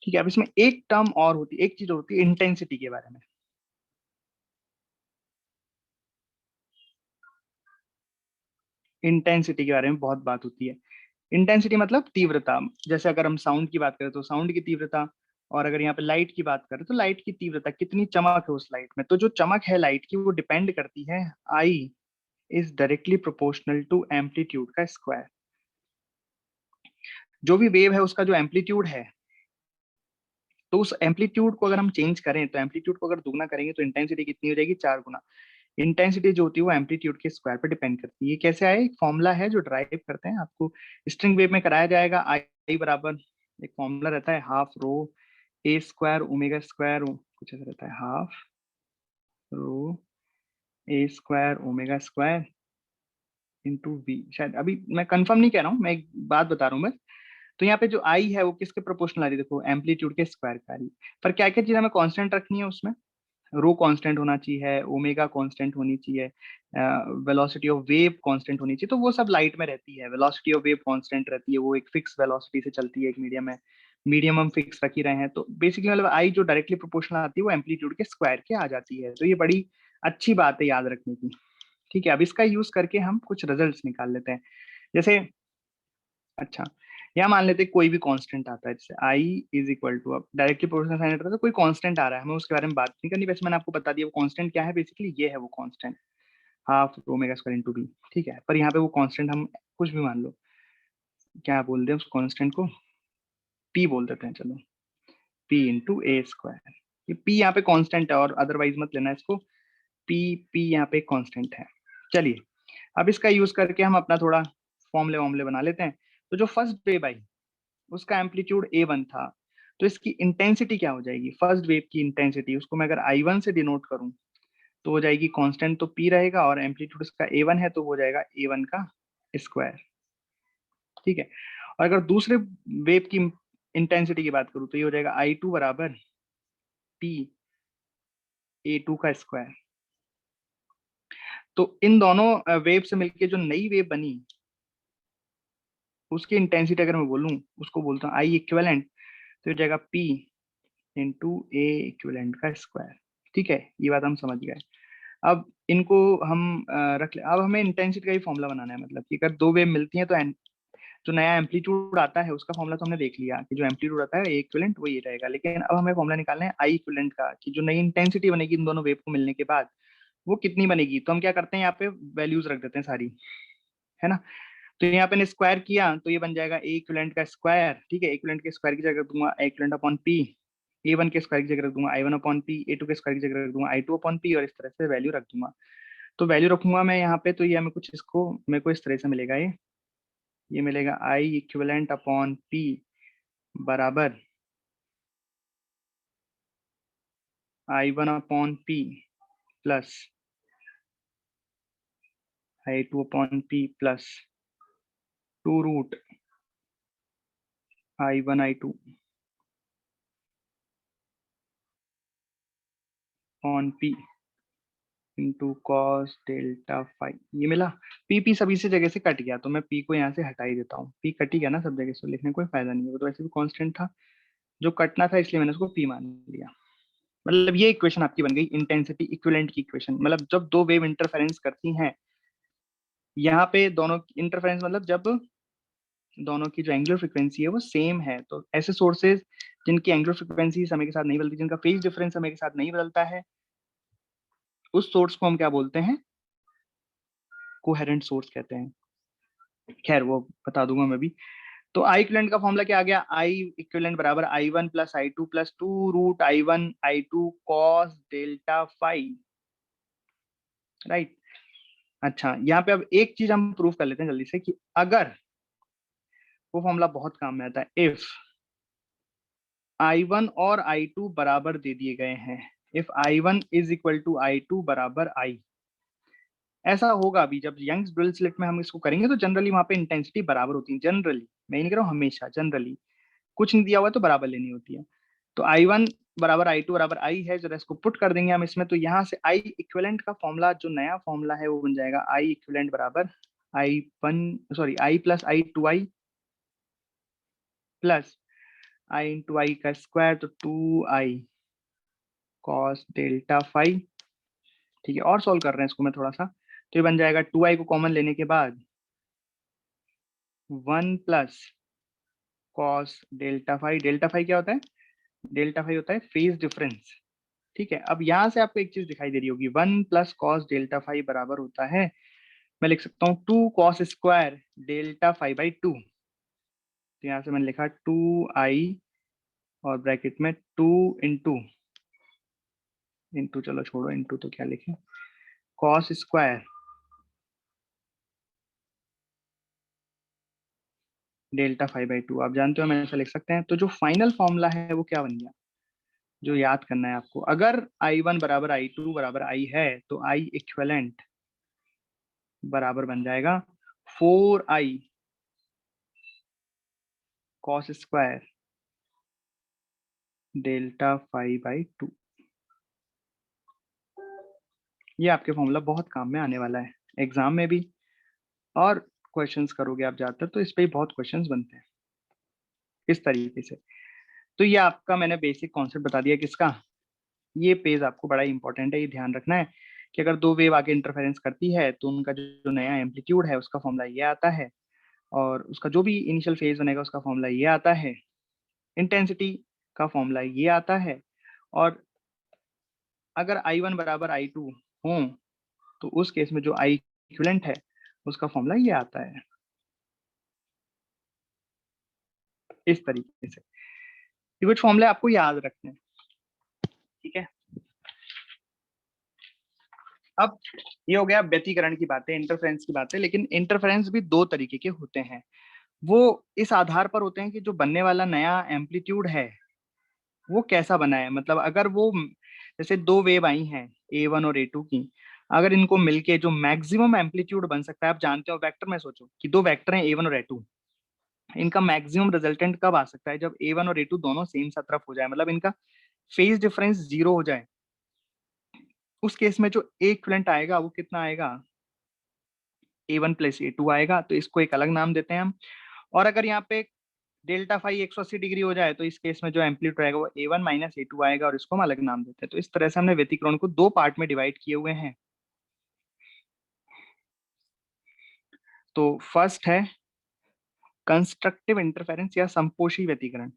ठीक है। अब इसमें एक टर्म और होती है, एक चीज होती है इंटेंसिटी के बारे में। इंटेंसिटी के बारे में बहुत बात होती है। इंटेंसिटी मतलब तीव्रता। जैसे अगर हम साउंड की बात करें तो साउंड की तीव्रता, और अगर यहाँ पे लाइट की बात करें तो लाइट की तीव्रता, कितनी चमक है उस लाइट में। तो जो चमक है लाइट की वो डिपेंड करती है I is directly proportional to amplitude का स्क्वायर। जो भी वेव है उसका जो एम्पलीट्यूड है, तो उस एम्पलीट्यूड को अगर हम चेंज करें, तो एम्पलीट्यूड को अगर दुगना करेंगे तो इंटेंसिटी कितनी हो जाएगी, 4 गुना। इंटेंसिटी जो होती है वो एम्पलीट्यूड के स्क्वायर पर डिपेंड करती है। ये कैसे आए, एक फॉर्मूला है जो ड्राइव करते हैं, आपको स्ट्रिंग वेव में कराया जाएगा। आई बराबर एक फॉर्मूला रहता है half rho A square omega square, कुछ ऐसा रहता है, half rho A square omega square into V. शायद अभी मैं कंफर्म नहीं कह रहा हूँ, मैं एक बात बता रहा हूँ बस। तो यहाँ पे जो आई है वो किसके प्रोपोर्शनल आ रही है, देखो एम्पलीट्यूड के स्क्वायर का आ रही है। पर क्या क्या चीज हमें कांस्टेंट रखनी है उसमें, रो कांस्टेंट होना चाहिए, ओमेगा कांस्टेंट होनी चाहिए, वेलोसिटी ऑफ वेव कांस्टेंट होनी चाहिए। तो वो सब लाइट में रहती है, वेलोसिटी ऑफ वेव कांस्टेंट रहती है, वो एक फिक्स वेलोसिटी से चलती है, एक मीडियम है, मीडियम हम फिक्स रख ही रहे हैं। तो बेसिकली मतलब आई जो डायरेक्टली प्रोपोर्शनल आती है वो एम्पलीट्यूड के स्क्वायर के आ जाती है। तो ये बड़ी अच्छी बात है याद रखने की, ठीक है। अब इसका यूज करके हम कुछ रिजल्ट्स निकाल लेते हैं। जैसे अच्छा, यहाँ मान लेते हैं कोई भी कांस्टेंट आता है, जैसे आई इज इक्वल टू, अब डायरेक्टली प्रोपोर्शनल साइन रहता है तो कोई कांस्टेंट आ रहा है, हमें उसके बारे में बात नहीं करनी, वैसे मैंने आपको बता दिया वो कांस्टेंट क्या है। बेसिकली ये है वो constant, half omega square into B, ठीक है। पर यहाँ पे वो कांस्टेंट हम कुछ भी मान लो, क्या बोल दें उस कांस्टेंट को, पी बोल देते हैं, चलो पी इंटू ए स्क्वायर। ये पी यहाँ पे कांस्टेंट है, और अदरवाइज मत लेना इसको, पी पी यहाँ पे कांस्टेंट है। चलिए अब इसका यूज करके हम अपना थोड़ा फॉर्मूले वॉर्मूले बना लेते हैं। तो जो फर्स्ट वेव आई उसका एम्पलीट्यूड A1 था, तो इसकी इंटेंसिटी क्या हो जाएगी, फर्स्ट वेव की इंटेंसिटी, उसको मैं अगर I1 से डिनोट करूं तो हो जाएगी, कांस्टेंट तो P रहेगा और एम्पलीट्यूड इसका A1 है तो हो जाएगा A1 का स्क्वायर, ठीक है। और अगर दूसरे वेव की इंटेंसिटी की बात करूं तो ये हो जाएगा I2 बराबर P A2 का स्क्वायर। तो इन दोनों वेव से मिलके जो नई वेव बनी उसकी इंटेंसिटी अगर मैं बोलूं, उसको बोलता हूँ आई इक्विवेलेंट, तो हो जाएगा P इंटू ए इक्विवेलेंट का स्क्वायर, ठीक है। ये बात हम समझ गए। अब इनको हम रख ले। अब हमें इंटेंसिटी का ही फॉर्मूला बनाना है, मतलब कि अगर दो वेव मिलती हैं तो जो नया एम्पलीट्यूड आता है उसका फॉर्मूला तो हमने देख लिया कि जो एम्पलीट्यूड आता है ए इक्विवेलेंट वो ये रहेगा। लेकिन अब हमें फॉर्मूला निकालना है आई इक्विवेलेंट का, कि जो नई इंटेंसिटी बनेगी इन दोनों वेव को मिलने के बाद वो कितनी बनेगी। तो हम क्या करते हैं, यहाँ पे वैल्यूज रख देते हैं सारी, है ना। तो यहाँ पे स्क्वायर किया तो ये बन जाएगा ए इक्विवेलेंट का स्क्वायर, ठीक है। इक्विवेलेंट के स्क्वायर की जगह रख दूंगा ए इक्विवेलेंट अपॉन पी, A1 के स्क्वायर की जगह रख दूंगा I1 अपॉन पी, A2 के स्क्वायर की जगह रख दूंगा I2 अपॉन पी, और इस तरह से वैल्यू रख दूंगा। तो वैल्यू रखूंगा मैं यहाँ पे, तो ये हमें कुछ इसको मेरे को इस तरह से मिलेगा, ये मिलेगा आई इक्विवेलेंट अपॉन पी बराबर I1 upon P plus I2 upon P plus 2 root I1 I2 upon P into cos delta five. ये मिला, पी पी सभी से जगह से कट गया, तो मैं पी को यहाँ से हटा ही देता हूँ, पी कट ही गया ना सब जगह से, लिखने का कोई फायदा नहीं है, वो तो वैसे भी कांस्टेंट था जो कटना था, इसलिए मैंने उसको पी मान लिया। मतलब ये इक्वेशन आपकी बन गई इंटेंसिटी इक्विवेलेंट की इक्वेशन। मतलब जब दो वेव इंटरफेरेंस करती हैं, यहाँ पे दोनों इंटरफेरेंस मतलब जब दोनों की जो एंगुलर फ्रीक्वेंसी है वो सेम है, तो ऐसे सोर्सेज जिनकी एंगुलर फ्रीक्वेंसी समय के साथ नहीं बदलती, जिनका फेज डिफरेंस समय के साथ नहीं बदलता है, उस सोर्स को हम क्या बोलते हैं? कोहेरेंट सोर्स कहते हैं। खैर वो बता दूंगा मैं भी। तो आई इक्विवेलेंट का फॉर्मूला क्या आ गया? आई इक्विवेलेंट बराबर I1 plus I2 plus 2√I1 I2 cos delta phi, right. अच्छा, यहाँ पे अब एक चीज हम प्रूफ कर लेते हैं जल्दी से कि अगर वो फॉर्मूला बहुत काम में आता है, इफ I1 और I2 बराबर दे दिए गए हैं, if I1 is equal to I2 बराबर I, ऐसा होगा अभी जब यंग्स ड्रिल स्लिट में हम इसको करेंगे तो जनरली वहां पे इंटेंसिटी बराबर होती है, जनरली, मैं नहीं कह रहा हूँ हमेशा, जनरली कुछ नहीं दिया हुआ है तो बराबर लेनी होती है। तो I1 बराबर I2 बराबर I है, जरा इसको पुट कर देंगे हम इसमें, तो यहाँ से I इक्विवेलेंट का फॉर्मूला जो नया फॉर्मूला है वो बन जाएगा I इक्विवेलेंट बराबर I plus I2I plus I into I का स्क्वायर, तो 2I cos डेल्टा फाई। ठीक है, और सॉल्व कर रहे हैं इसको मैं थोड़ा सा, तो ये बन जाएगा 2I को कॉमन लेने के बाद 1 plus cos delta phi. Delta phi क्या होता है? डेल्टा फाई होता है फेज डिफरेंस। ठीक है, अब यहाँ से आपको एक चीज दिखाई दे रही होगी, 1 प्लस कॉस डेल्टा फाई बराबर होता है, मैं लिख सकता हूँ 2 cos square delta phi by 2। तो यहाँ से मैंने लिखा 2I और ब्रैकेट में 2 इंटू इंटू, चलो छोड़ो इंटू तो क्या लिखे, cos square delta phi by 2। आप जानते हो हम ऐसा लिख सकते हैं। तो जो फाइनल फॉर्मूला है वो क्या बन गया, जो याद करना है आपको, अगर I1 बराबर I2 बराबर I है तो I इक्विवेलेंट बराबर बन जाएगा 4I cos square delta phi by 2। ये आपके फॉर्मूला बहुत काम में आने वाला है एग्जाम में भी, और क्वेश्चंस करोगे आप ज्यादातर तो इस पे ही बहुत क्वेश्चंस बनते हैं इस तरीके से। तो ये आपका मैंने बेसिक कॉन्सेप्ट बता दिया किसका, ये पेज आपको बड़ा इंपॉर्टेंट है, ये ध्यान रखना है कि अगर दो वेव आगे इंटरफेरेंस करती है तो उनका जो नया एम्पलीट्यूड है उसका फॉर्मूला ये आता है, और उसका जो भी इनिशियल फेज बनेगा उसका फॉर्मूला ये आता है, इंटेंसिटी का फॉर्मूला ये आता है, और अगर I1 बराबर I2 हो तो उस केस में जो I इक्विवेलेंट है उसका फॉर्मूला ये आता है, इस तरीके से। ये कुछ फॉर्मूले आपको याद रखने हैं, ठीक है। अब ये हो गया व्यतिकरण की बातें, इंटरफेरेंस की बातें, लेकिन इंटरफेरेंस भी दो तरीके के होते हैं। वो इस आधार पर होते हैं कि जो बनने वाला नया एम्पलीट्यूड है वो कैसा बना है, मतलब अगर वो जैसे दो वेव आई हैं A1 और A2 की, अगर इनको मिलके जो मैक्सिमम एम्पलीट्यूड बन सकता है, आप जानते हो वेक्टर में सोचो कि दो वेक्टर हैं A1 और A2, इनका मैक्सिमम रिजल्टेंट कब आ सकता है? जब A1 और A2 दोनों सेम सा तरफ हो जाए, मतलब इनका फेज डिफरेंस 0 हो जाए। उस केस में जो A इक्विवेलेंट आएगा वो कितना आएगा? A1 प्लस A2 आएगा, तो इसको एक अलग नाम देते हैं हम। और अगर यहाँ पे डेल्टा फाई 180 डिग्री हो जाए तो इस केस में जो एम्पलीट्यूड आएगा वो A1 माइनस A2 आएगा, और इसको हम अलग नाम देते हैं। तो इस तरह से हमने व्यतिकरण को दो पार्ट में डिवाइड किए हुए हैं। तो फर्स्ट है कंस्ट्रक्टिव इंटरफेरेंस या संपोषी व्यतिकरण।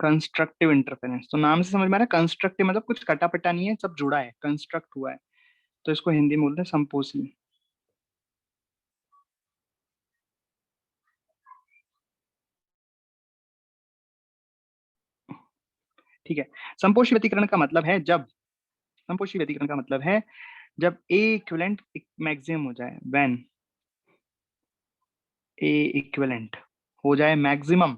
कंस्ट्रक्टिव इंटरफेरेंस, तो नाम से समझ में आ रहा है, कंस्ट्रक्टिव मतलब कुछ कटा पिटा नहीं है, सब जुड़ा है, कंस्ट्रक्ट हुआ है, तो इसको हिंदी में बोलते हैं संपोषी। ठीक है, संपोषी व्यतिकरण का मतलब है जब, संपोषी व्यतिकरण का मतलब है जब A इक्विवेलेंट मैक्सिमम हो जाए, व्हेन A इक्विवेलेंट हो जाए मैक्सिमम,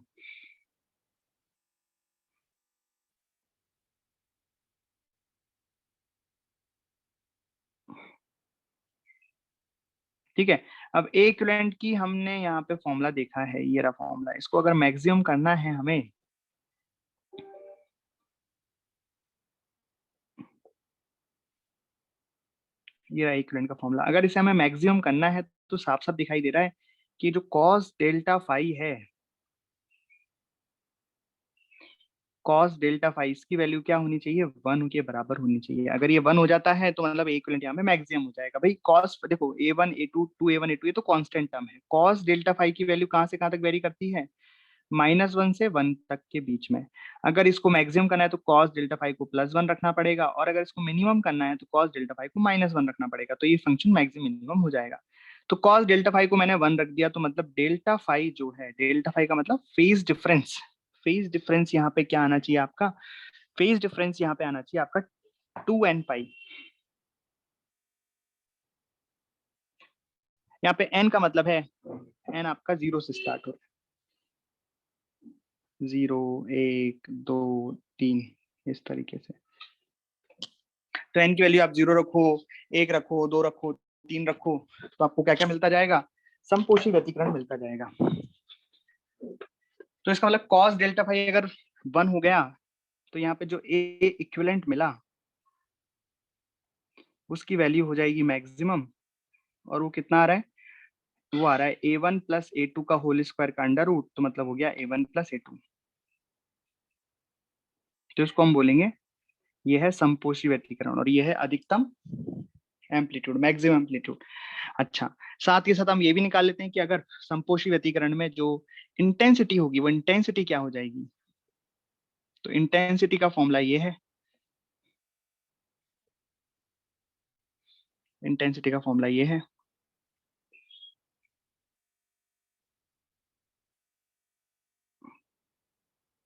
ठीक है। अब A इक्विवेलेंट की हमने यहाँ पे फॉर्मूला देखा है, ये रहा फॉर्मूला, इसको अगर मैक्सिमम करना है हमें, ये रहा इक्विवेलेंट का फॉर्मूला, अगर इसे हमें मैक्सिमम करना है तो साफ साफ दिखाई दे रहा है कि जो cos डेल्टा फाई है, कॉस डेल्टा फाइव इसकी वैल्यू क्या होनी चाहिए, 1 के बराबर होनी चाहिए। अगर ये 1 हो जाता है तो मतलब इक्विवेलेंट यहाँ पे मैक्सिमम हो जाएगा। भाई कॉस देखो a1 a2 2a1 a2 ये तो कांस्टेंट टर्म है। कॉस डेल्टा फाइव की वैल्यू कहाँ से कहाँ तक वेरी करती है, -1 से 1 तक के बीच में। अगर इसको मैक्सिमम करना है तो कॉस डेल्टा फाइव को +1 रखना पड़ेगा, और अगर इसको मिनिमम करना है तो कॉस डेल्टा फाइव को -1 रखना पड़ेगा। तो ये फंक्शन मैक्सिमम मिनिमम हो जाएगा। तो कॉस डेल्टा फाइव को मैंने 1 रख दिया, तो मतलब डेल्टा फाइव जो है, डेल्टा फाइव का मतलब फेज डिफरेंस। फेज डिफरेंस यहाँ पे क्या आना चाहिए आपका, फेज डिफरेंस यहाँ पे आना चाहिए आपका 2n पाई। यहाँ पे n का मतलब है n आपका 0 से स्टार्ट हो, 0 1 2 3 इस तरीके से। तो n की वैल्यू आप 0 रखो, 1 रखो, 2 रखो, 3 रखो, तो आपको क्या क्या मिलता जाएगा, समपोषी व्यतिकरण मिलता जाएगा। तो इसका मतलब cos डेल्टा फाइव अगर 1 हो गया तो यहाँ पे जो a इक्विवेलेंट मिला उसकी वैल्यू हो जाएगी मैक्सिमम, और वो कितना आ रहा है, वो आ रहा है a1 प्लस a2 का होल स्क्वायर का अंडर रूट, तो मतलब हो गया a1 प्लस a2। तो इसको हम बोलेंगे ये है समपोषी व्यतिकरण, और ये है अधिकतम एम्पलीट्यूड, मैक्सिमम एम्पलीट्यूड। अच्छा, साथ के साथ हम ये भी निकाल लेते हैं कि अगर समपोषी व्यतिकरण में जो इंटेंसिटी होगी वो इंटेंसिटी क्या हो जाएगी। तो इंटेंसिटी का फॉर्मूला ये है, इंटेंसिटी का फॉर्मूला ये है,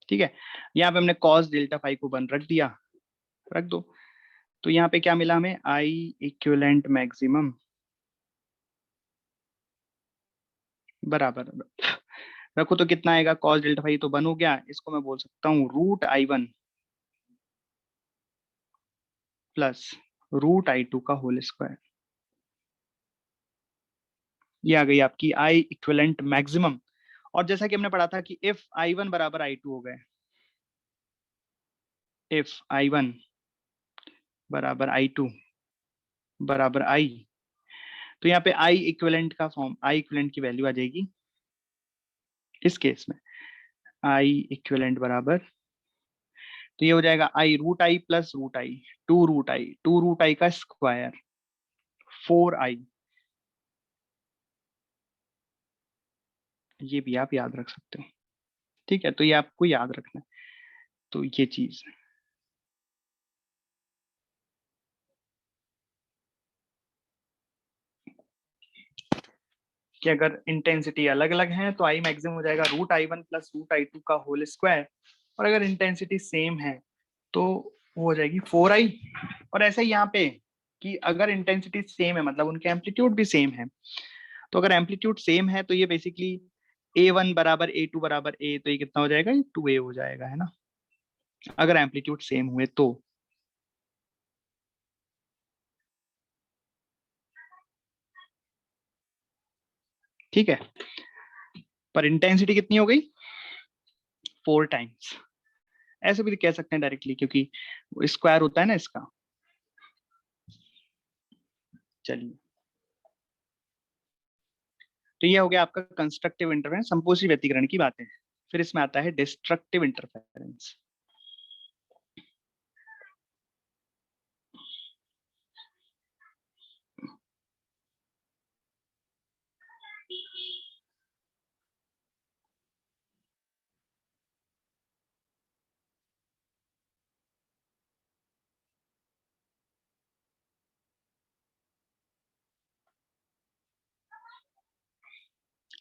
ठीक है। यहाँ पे हमने कॉस डेल्टा फाइव को 1 रख दिया, रख दो। तो यहाँ पे क्या मिला हमें, आई इक्विवेलेंट मैक्सिमम बराबर रखो तो कितना आएगा, कॉस डेल्टा फाइव तो 1 हो गया, इसको मैं बोल सकता हूँ √I1 प्लस √I2 का होल स्क्वायर। ये आ गई आपकी आई इक्विवेलेंट मैक्सिमम। और जैसा कि हमने पढ़ा था कि इफ I1 बराबर I2 हो गए, इफ I1 बराबर I2 बराबर I, तो यहाँ पे आई इक्विवेलेंट का फॉर्म, आई इक्विवेलेंट की वैल्यू आ जाएगी इस केस में, आई इक्विवेलेंट बराबर, तो ये हो जाएगा I√I plus √I, 2√I, 2√I का स्क्वायर 4I। ये भी आप याद रख सकते हो, ठीक है। तो ये आपको याद रखना है, तो ये चीज कि अगर इंटेंसिटी अलग अलग है तो आई मैक्सिमम हो जाएगा √I1 प्लस √I2 का होल स्क्वायर, और अगर इंटेंसिटी सेम है तो वो हो जाएगी 4I। और ऐसे ही यहाँ पे कि अगर इंटेंसिटी सेम है मतलब उनके एम्पलीट्यूड भी सेम है, तो अगर एम्पलीट्यूड सेम है तो ये बेसिकली a1 बराबर a2 बराबर a, तो ये कितना हो जाएगा, ये 2a हो जाएगा, है ना, अगर एम्पलीट्यूड सेम हुए तो। ठीक है, पर इंटेंसिटी कितनी हो गई, 4 टाइम्स। ऐसे भी कह सकते हैं डायरेक्टली क्योंकि स्क्वायर होता है ना इसका। चलिए, तो ये हो गया आपका कंस्ट्रक्टिव इंटरफेरेंस, संपोषी व्यतिकरण की बातें। फिर इसमें आता है डिस्ट्रक्टिव इंटरफेरेंस।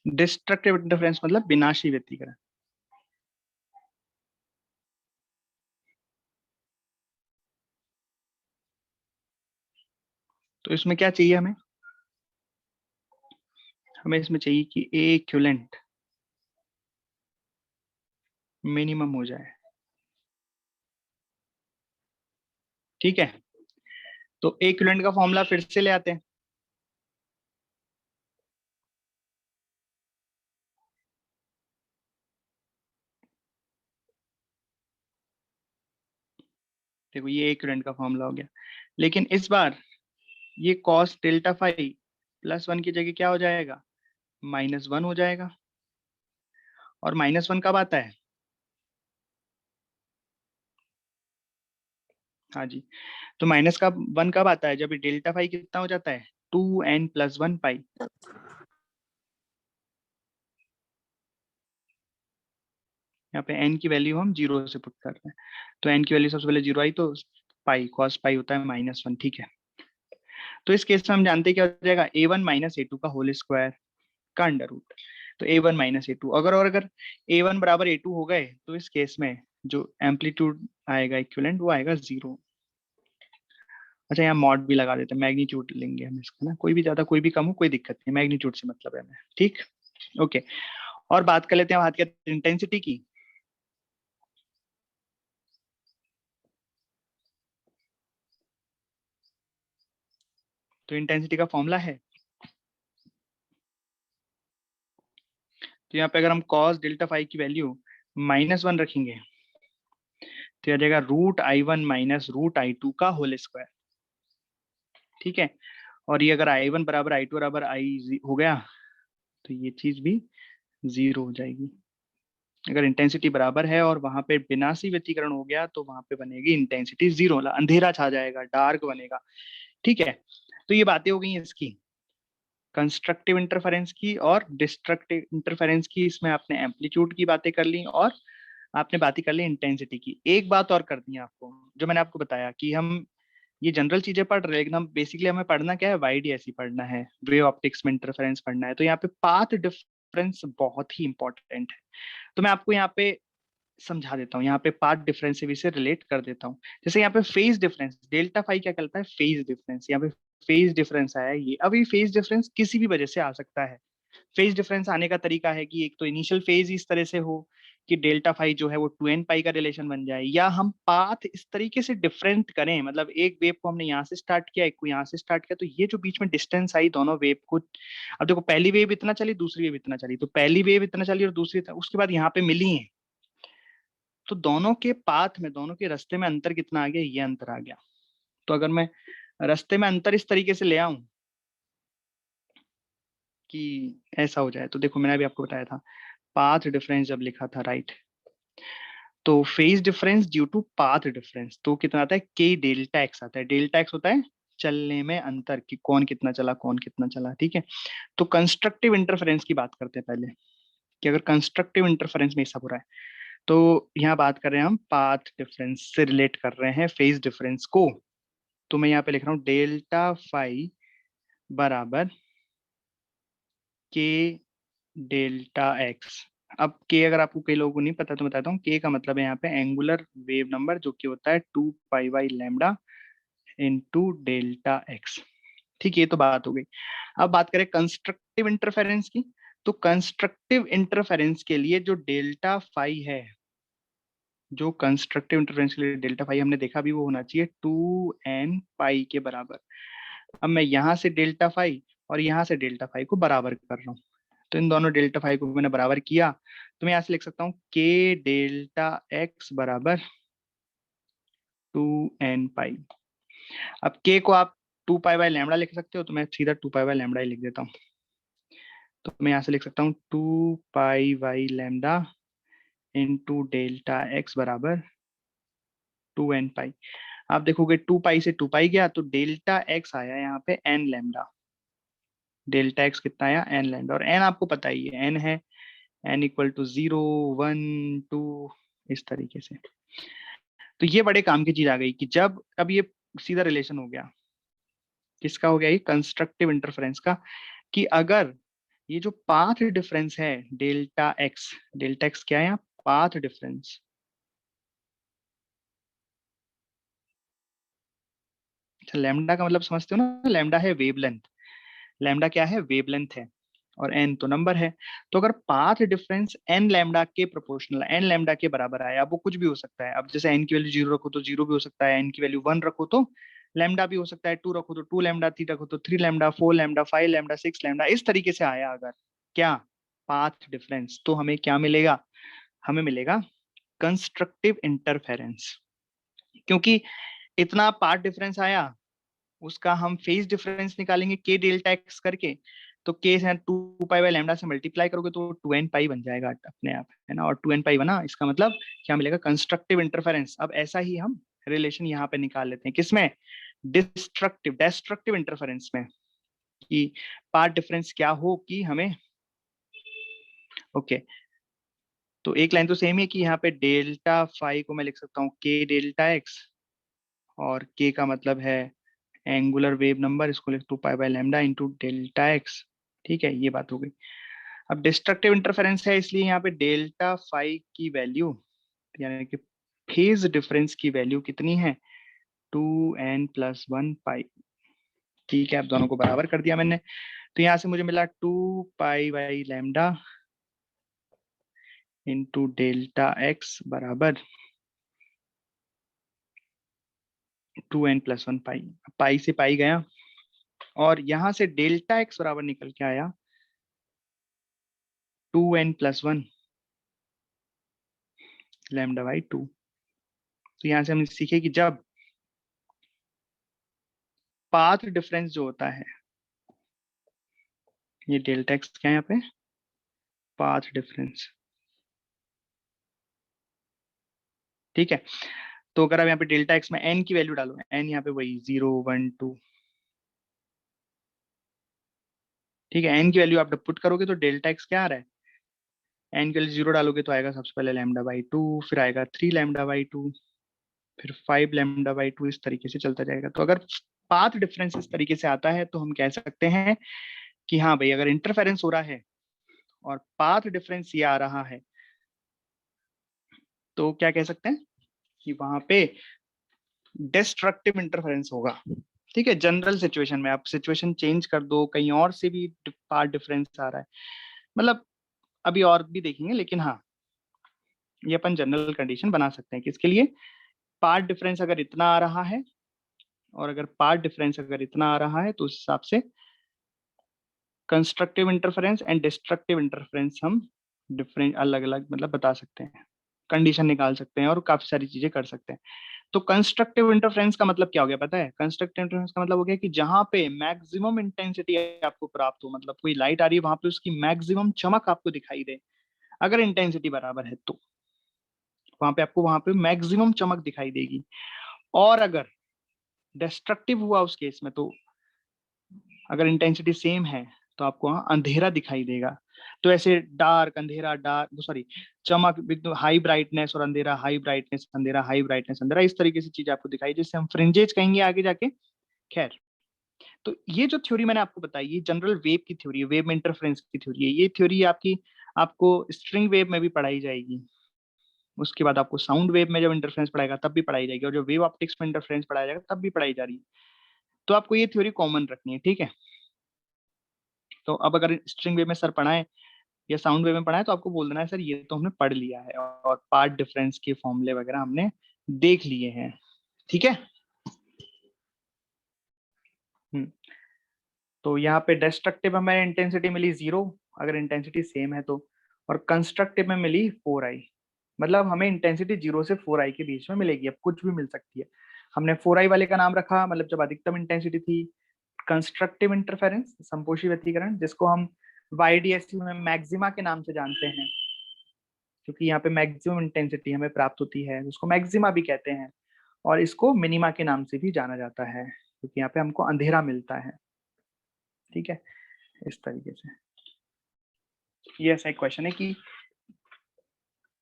डिस्ट्रक्टिव इंटरफेरेंस मतलब विनाशी व्यतिकरण। तो इसमें क्या चाहिए हमें, हमें इसमें चाहिए कि ए इक्विवेलेंट मिनिमम हो जाए, ठीक है। तो ए इक्विवेलेंट का फॉर्मूला फिर से ले आते हैं। देखो ये ए इक्विवेलेंट का फॉर्मूला हो गया, लेकिन इस बार ये कॉस डेल्टा फाइव +1 की जगह क्या हो जाएगा, -1 हो जाएगा। और -1 कब आता है, हाँ जी, तो माइनस का 1 कब आता है? जब डेल्टा फाई कितना हो जाता है? 2n+1 पाई। यहाँ पे n की वैल्यू हम 0 से पुट कर रहे हैं, तो n की वैल्यू सबसे पहले 0 आई, तो पाई कॉस पाई होता है -1, ठीक है। तो इस केस में हम जानते हैं क्या हो जाएगा, a1 माइनस a2 का होल स्क्वायर का अंडर रूट। तो a1 माइनस a2, अगर a1 बराबर a2 हो गए, तो इस केस में जो एम्पलीट्यूड आएगा इक्विवेलेंट, वो आएगा 0। अच्छा, यहाँ मॉड भी लगा देते हैं, मैग्नीट्यूड लेंगे हम इसका ना, कोई भी ज्यादा कोई भी कम हो कोई दिक्कत नहीं, मैग्नीट्यूड से मतलब है हमें, ठीक। ओके, और बात कर लेते हैं, बात करते हैं इंटेंसिटी की। तो इंटेंसिटी का फॉर्मूला है, तो यहाँ पे अगर हम cos डेल्टा फाई की वैल्यू -1 रखेंगे, तो आ जाएगा √I1 माइनस √I2 का होल स्क्वायर, ठीक है। और ये अगर I1 बराबर I2 बराबर I हो गया, तो ये चीज भी 0 हो जाएगी। अगर इंटेंसिटी बराबर है और वहां पे विनाशी व्यतिकरण हो गया, तो वहां पे बनेगी इंटेंसिटी 0, अंधेरा छा जाएगा, डार्क बनेगा, ठीक है। तो ये बातें हो गई इसकी कंस्ट्रक्टिव इंटरफेरेंस की और डिस्ट्रक्टिव इंटरफेरेंस की। इसमें आपने एम्पलीट्यूड की बातें कर ली और आपने बातें कर ली इंटेंसिटी की। एक बात और कर दी आपको, जो मैंने आपको बताया कि हम ये जनरल चीजें पढ़ रहे हैं, लेकिन हम बेसिकली हमें पढ़ना क्या है, वाइड ऐसी पढ़ना है, वेव ऑप्टिक्स में इंटरफेरेंस पढ़ना है। तो यहाँ पे पाथ डिफरेंस बहुत ही इंपॉर्टेंट है, तो मैं आपको यहाँ पे समझा देता हूँ, यहाँ पे पाथ डिफरेंस से भी से रिलेट कर देता हूँ। जैसे यहाँ पे फेज डिफरेंस, डेल्टा फाई क्या कहलाता है, फेज डिफरेंस। यहाँ पे फेज डिफरेंस आया ये, अब ये फेज डिफरेंस किसी भी वजह से आ सकता है। फेज डिफरेंस आने का तरीका है कि एक तो इनिशियल फेज इस तरह से हो कि डेल्टा फाई जो है वो 2n पाई का रिलेशन बन जाए, या हम पाथ इस तरीके से डिफरेंट करें, मतलब एक वेव को हमने यहाँ से स्टार्ट किया, एक को यहाँ से स्टार्ट किया, तो ये जो बीच में डिस्टेंस आई दोनों वेव को, अब देखो पहली वेव इतना चली, दूसरी वेव इतना चली, तो पहली वेव इतना चली और दूसरी उसके बाद यहाँ पे मिली है, तो दोनों के पाथ में, दोनों के रास्ते में अंतर कितना आ गया, ये अंतर आ गया। तो अगर मैं रास्ते में अंतर इस तरीके से ले आऊं कि ऐसा हो जाए, तो देखो मैंने अभी आपको बताया था पाथ डिफरेंस जब लिखा था, राइट, तो phase difference due to path difference तो कितना आता है, के डेल्टा एक्स आता है। डेल्टा एक्स होता है चलने में अंतर, कि कौन कितना चला कौन कितना चला, ठीक है। तो कंस्ट्रक्टिव इंटरफेरेंस की बात करते हैं पहले, कि अगर कंस्ट्रक्टिव इंटरफेरेंस में ऐसा हो रहा है, तो यहाँ बात कर रहे हैं हम पाथ डिफरेंस से रिलेट कर रहे हैं फेज डिफरेंस को। तो मैं यहाँ पे लिख रहा हूँ डेल्टा फाई बराबर के डेल्टा एक्स। अब के अगर आपको कई लोगों को नहीं पता तो बताता हूँ, के का मतलब है यहाँ पे एंगुलर वेव नंबर, जो कि होता है 2 पाई/लैम्डा इंटू डेल्टा एक्स, ठीक है। ये तो बात हो गई। अब बात करें कंस्ट्रक्टिव इंटरफेरेंस की, तो कंस्ट्रक्टिव इंटरफेरेंस के लिए जो डेल्टा फाई है, जो कंस्ट्रक्टिव इंटरफेरेंस के लिए डेल्टा फाई हमने देखा भी, वो होना चाहिए 2n पाई के बराबर। अब मैं यहाँ से डेल्टा फाई और यहाँ से डेल्टा फाई को बराबर कर रहा हूँ, तो इन दोनों डेल्टा फाई को मैंने बराबर किया, तो मैं यहाँ से लिख सकता हूँ के डेल्टा एक्स बराबर 2n पाई। अब के को आप 2 पाई/लैम्डा लिख सकते हो, तो मैं सीधा 2 पाई/लैम्डा ही लिख देता हूँ। तो मैं यहाँ से लिख सकता हूँ 2 पाई/लैम्डा इंटू डेल्टा एक्स बराबर 2n पाई। आप देखोगे 2 पाई से 2 पाई गया, तो डेल्टा एक्स आया यहाँ पे n लैम्डा। डेल्टा एक्स कितना आया, n लैम्डा, और n आपको पता ही है, n है n = 0, 1, 2, इस तरीके से। तो ये बड़े काम की चीज आ गई कि जब अब ये सीधा रिलेशन हो गया, किसका हो गया, ये कंस्ट्रक्टिव इंटरफेरेंस का, कि अगर ये जो पाथ डिफरेंस है डेल्टा एक्स क्या है यहाँ, पाथ डिफरेंस। अच्छा, लैम्डा का मतलब समझते हो ना, लैम्डा है वेवलेंथ, लैम्डा क्या है, वेवलेंथ है, और एन तो नंबर है। तो अगर पाथ डिफरेंस एन लैम्डा के प्रोपोर्शनल, एन लैम्डा के बराबर आया, अब वो कुछ भी हो सकता है, अब जैसे एन की वैल्यू 0 रखो तो 0 भी हो सकता है, एन की वैल्यू 1 रखो तो लैम्डा भी हो सकता है, 2 रखो तो 2 लैम्डा, 3 रखो तो 3 लैम्डा, 4 लैम्डा, 5 लैम्डा, 6 लैम्डा, इस तरीके से आया अगर, क्या, पाथ डिफरेंस, तो हमें क्या मिलेगा, हमें मिलेगा कंस्ट्रक्टिव इंटरफेरेंस। क्योंकि इतना पाथ डिफरेंस आया, उसका हम फेज डिफरेंस निकालेंगे के डेल्टा एक्स करके, तो के से 2 पाई/लैम्डा से मल्टीप्लाई करोगे तो 2n पाई बन जाएगा अपने आप, है ना, और 2n पाई बना, इसका मतलब क्या मिलेगा, कंस्ट्रक्टिव इंटरफेरेंस। अब ऐसा ही हम रिलेशन यहाँ पे निकाल लेते हैं, किसमें, डेस्ट्रक्टिव इंटरफेरेंस में, कि पाथ डिफरेंस क्या हो कि हमें, ओके तो एक लाइन तो सेम ही है कि यहाँ पे डेल्टा फाई को मैं लिख सकता हूँ के डेल्टा एक्स, और के का मतलब है एंगुलर वेव नंबर, इसको लिख 2 पाई/लैम्डा इंटू डेल्टा एक्स। ठीक है, ये बात हो गई। अब डिस्ट्रक्टिव इंटरफेरेंस है, इसलिए यहाँ पे डेल्टा फाई की वैल्यू, यानी कि फेज डिफरेंस की वैल्यू कितनी है, 2n+1 पाई। ठीक है, अब दोनों को बराबर कर दिया मैंने, तो यहाँ से मुझे मिला 2 पाई/लैम्डा इंटू डेल्टा एक्स बराबर 2n+1 पाई। पाई से पाई गया, और यहां से डेल्टा एक्स बराबर निकल के आया 2n+1 λ/2। तो यहां से हम सीखे कि जब पाथ डिफरेंस जो होता है, ये डेल्टा एक्स क्या है यहाँ पे, पाथ डिफरेंस। ठीक है, तो अगर आप यहाँ पे डेल्टा एक्स में n की वैल्यू डालो, n यहाँ पे वही 0 1 2, ठीक है, n की वैल्यू आप पुट करोगे तो डेल्टा एक्स क्या आ रहा है, n के लिए 0 डालोगे तो आएगा सबसे पहले λ/2, फिर आएगा 3 λ/2, फिर 5 λ/2, इस तरीके से चलता जाएगा। तो अगर पाथ डिफरेंस इस तरीके से आता है तो हम कह सकते हैं कि हाँ भाई, अगर इंटरफेरेंस हो रहा है और पाथ डिफरेंस ये आ रहा है, तो क्या कह सकते हैं कि वहां पे डिस्ट्रक्टिव इंटरफेरेंस होगा। ठीक है, जनरल सिचुएशन में आप सिचुएशन चेंज कर दो, कहीं और से भी पाथ डिफरेंस आ रहा है, मतलब अभी और भी देखेंगे, लेकिन हाँ ये अपन जनरल कंडीशन बना सकते हैं कि इसके लिए पाथ डिफरेंस अगर इतना आ रहा है, और अगर पाथ डिफरेंस अगर इतना आ रहा है, तो उस हिसाब से constructive interference and destructive interference हम डिफरेंट अलग अलग मतलब बता सकते हैं, कंडीशन निकाल सकते हैं और काफी सारी चीजें कर सकते हैं। तो कंस्ट्रक्टिव इंटरफेरेंस का मतलब क्या हो गया पता है, कंस्ट्रक्टिव इंटरफेरेंस का मतलब हो गया कि जहां पे मैक्सिमम इंटेंसिटी आपको प्राप्त हो, मतलब कोई लाइट आ रही है वहां पे उसकी मैक्सिमम चमक आपको दिखाई दे, अगर इंटेंसिटी बराबर है तो वहां पे मैक्सिमम चमक दिखाई देगी। और अगर डिस्ट्रक्टिव हुआ उस केस में, तो अगर इंटेंसिटी सेम है तो आपको वहां अंधेरा दिखाई देगा। तो ऐसे डार्क अंधेरा, डार्क सॉरी चमक, हाई ब्राइटनेस और अंधेरा, हाई ब्राइटनेस अंधेरा, हाई ब्राइटनेस अंधेरा, इस तरीके से चीज आपको दिखाई, जिससे हम फ्रिंजेज कहेंगे आगे जाके। खैर, तो ये जो थ्योरी मैंने आपको बताई, ये जनरल वेव की थ्योरी है, वेव में इंटरफेरेंस की थ्योरी है। ये थ्योरी आपकी आपको स्ट्रिंग वेव में भी पढ़ाई जाएगी, उसके बाद आपको साउंड वेव में जब इंटरफेरेंस पढ़ाएगा तब भी पढ़ाई जाएगी, और जो वेव ऑप्टिक्स में इंटरफेरेंस पढ़ाया जाएगा तब भी पढ़ाई जा रही है। तो आपको ये थ्योरी कॉमन रखनी है, ठीक है। तो अब अगर स्ट्रिंग वेव में सर पढ़ाए या साउंड वेव में पढ़ाए, तो आपको बोल देना है सर ये तो हमने पढ़ लिया है, और पार्ट डिफरेंस के फॉर्मूले वगैरह हमने देख लिए हैं, ठीक है। तो यहाँ पे डिस्ट्रक्टिव हमें इंटेंसिटी मिली 0, अगर इंटेंसिटी सेम है तो, और कंस्ट्रक्टिव में मिली 4i, मतलब हमें इंटेंसिटी 0 से 4i के बीच में मिलेगी, अब कुछ भी मिल सकती है। हमने 4i वाले का नाम रखा, मतलब जब अधिकतम इंटेंसिटी थी। कंस्ट्रक्टिव इंटरफेरेंस, संपोषी व्यतिकरण, जिसको हम YDSU में मैक्सिमा के नाम से जानते हैं, क्योंकि यहाँ पे मैक्सिमम इंटेंसिटी हमें प्राप्त होती है, उसको मैक्सिमा भी कहते हैं। और इसको मिनिमा के नाम से भी जाना जाता है, क्योंकि यहाँ पे हमको अंधेरा मिलता है, ठीक है, इस तरीके से। ये ऐसा एक क्वेश्चन है कि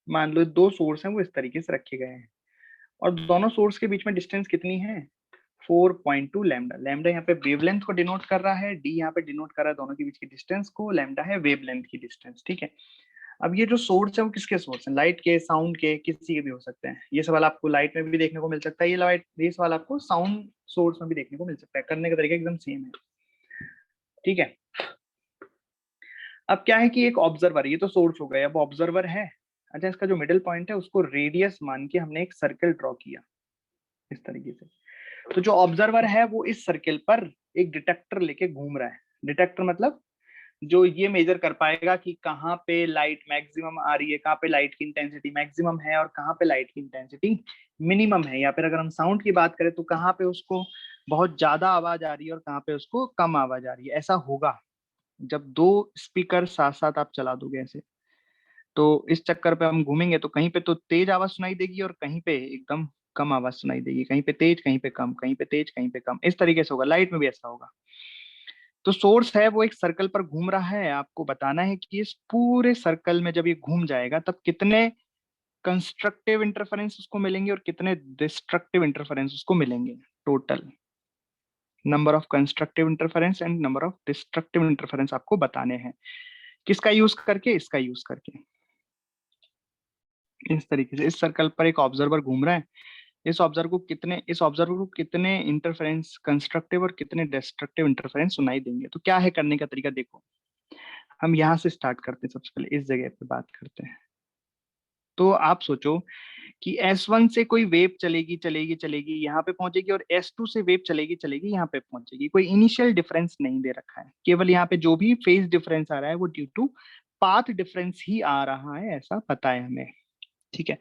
मान लो दो सोर्स हैं, वो इस तरीके से रखे गए हैं, और दोनों सोर्स के बीच में डिस्टेंस कितनी है, 4.2 लैम्डा। लैम्डा यहाँ पे वेवलेंथ को डिनोट कर रहा है, डी यहाँ पे डिनोट कर रहा है दोनों के बीच की डिस्टेंस को, लैम्डा है वेवलेंथ की डिस्टेंस, ठीक है। अब ये जो सोर्स है वो किसके सोर्स हैं, लाइट के, साउंड के, किसी के भी हो सकते हैं। ये सवाल आपको लाइट में भी देखने को मिल सकता है, ये सवाल आपको साउंड सोर्स में भी देखने को मिल सकता है, करने का तरीका एकदम सेम है, ठीक है। अब क्या है कि एक ऑब्जर्वर, ये तो सोर्स हो गया, अब ऑब्जर्वर है। अच्छा, इसका जो मिडिल पॉइंट है उसको रेडियस मान के हमने एक सर्कल ड्रॉ किया इस तरीके से। तो जो ऑब्जर्वर है वो इस सर्कल पर एक डिटेक्टर लेके घूम रहा है। डिटेक्टर मतलब जो ये मेजर कर पाएगा कि कहाँ पे लाइट मैक्सिमम आ रही है, कहाँ पे लाइट की इंटेंसिटी मैक्सिमम है और कहाँ पे लाइट की इंटेंसिटी मिनिमम है। या फिर अगर हम साउंड की बात करें तो कहाँ पे उसको बहुत ज्यादा आवाज आ रही है और कहाँ पे उसको कम आवाज आ रही है। ऐसा होगा जब दो स्पीकर साथ साथ आप चला दोगे ऐसे, तो इस चक्कर पे हम घूमेंगे तो कहीं पे तो तेज आवाज सुनाई देगी और कहीं पे एकदम कम आवाज सुनाई देगी, कहीं पे तेज कहीं पे कम, कहीं पे तेज कहीं पे कम, इस तरीके से होगा। लाइट में भी ऐसा होगा। तो सोर्स है वो एक सर्कल पर घूम रहा है, आपको बताना है कि इस पूरे सर्कल में जब ये घूम जाएगा तब कितने कंस्ट्रक्टिव इंटरफेरेंस उसको मिलेंगे और कितने डिस्ट्रक्टिव इंटरफेरेंस उसको मिलेंगे। Total number of constructive interference and number of destructive interference आपको बताने हैं। किसका यूज करके? इसका यूज करके। इस तरीके से इस सर्कल पर एक ऑब्जर्वर घूम रहा है, इस ऑब्जर्वर को कितने इंटरफेरेंस कंस्ट्रक्टिव और कितने डिस्ट्रक्टिव इंटरफेरेंस सुनाई देंगे। तो क्या है करने का तरीका, देखो हम यहाँ से स्टार्ट करते हैं। सबसे पहले इस जगह पे बात करते हैं। तो आप सोचो कि S1 से कोई वेव चलेगी चलेगी चलेगी यहाँ पे पहुंचेगी, और S2 से वेव चलेगी चलेगी यहाँ पे पहुंचेगी। कोई इनिशियल डिफरेंस नहीं दे रखा है, केवल यहाँ पे जो भी फेज डिफरेंस आ रहा है वो ड्यू टू पाथ डिफरेंस ही आ रहा है, ऐसा पता है हमें। ठीक है,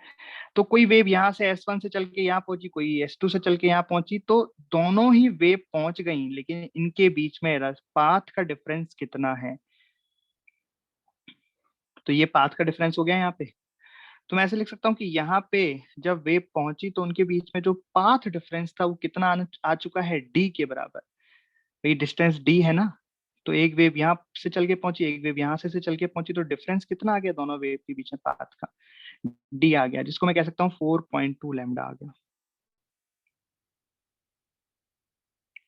तो कोई वेव यहाँ से S1 से चल के यहाँ पहुंची, कोई S2 से चल के यहाँ पहुंची, तो दोनों ही वेव पहुंच गई, लेकिन इनके बीच में पाथ का डिफरेंस कितना है। तो ये पाथ का डिफरेंस हो गया यहाँ पे। तो मैं ऐसे लिख सकता हूँ कि यहाँ पे जब वेव पहुंची तो उनके बीच में जो पाथ डिफरेंस था वो कितना आ चुका है, d के बराबर। भाई डिस्टेंस d है ना, तो एक वेव यहाँ से चल के पहुंची, एक वेव यहाँ से चल के पहुंची, तो डिफरेंस कितना आ गया दोनों वेव के बीच में पाथ का, d आ गया, जिसको मैं कह सकता हूँ 4.2 लैम्डा आ गया।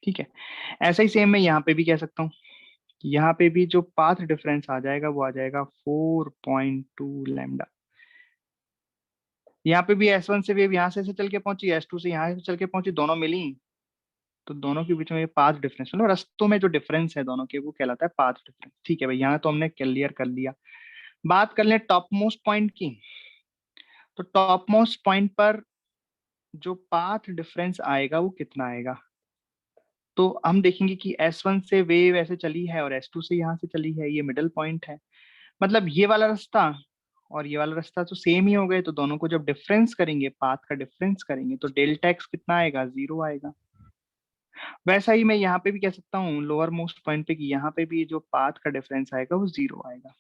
ठीक है, ऐसा ही सेम मैं यहाँ पे भी कह सकता हूँ, यहाँ पे भी जो पाथ डिफरेंस आ जाएगा वो आ जाएगा 4.2 लैम्डा। यहाँ पे भी S1 से वेव यहाँ से चल के पहुंची, S2 से यहाँ से चल के पहुंची, दोनों मिली, तो दोनों के बीच में पाथ डिफरेंस, मतलब रास्तों में जो डिफरेंस है दोनों के, वो कहलाता है पाथ डिफरेंस। ठीक है भाई, यहाँ तो हमने क्लियर कर लिया। बात कर लें टॉप मोस्ट पॉइंट की। तो टॉप मोस्ट पॉइंट पर जो पाथ डिफरेंस आएगा वो कितना आएगा। तो हम देखेंगे कि S1 से वेव ऐसे चली है और S2 से यहाँ से चली है, ये मिडल पॉइंट है। मतलब ये वाला रास्ता और ये वाला रास्ता तो सेम ही हो गए, तो दोनों को जब डिफरेंस करेंगे, पाथ का डिफरेंस करेंगे, तो डेल्टा एक्स कितना आएगा, 0 आएगा। वैसा ही मैं यहाँ पे भी कह सकता हूँ लोअर मोस्ट पॉइंट पे कि यहाँ पे भी जो पाथ का डिफरेंस आएगा वो 0 आएगा।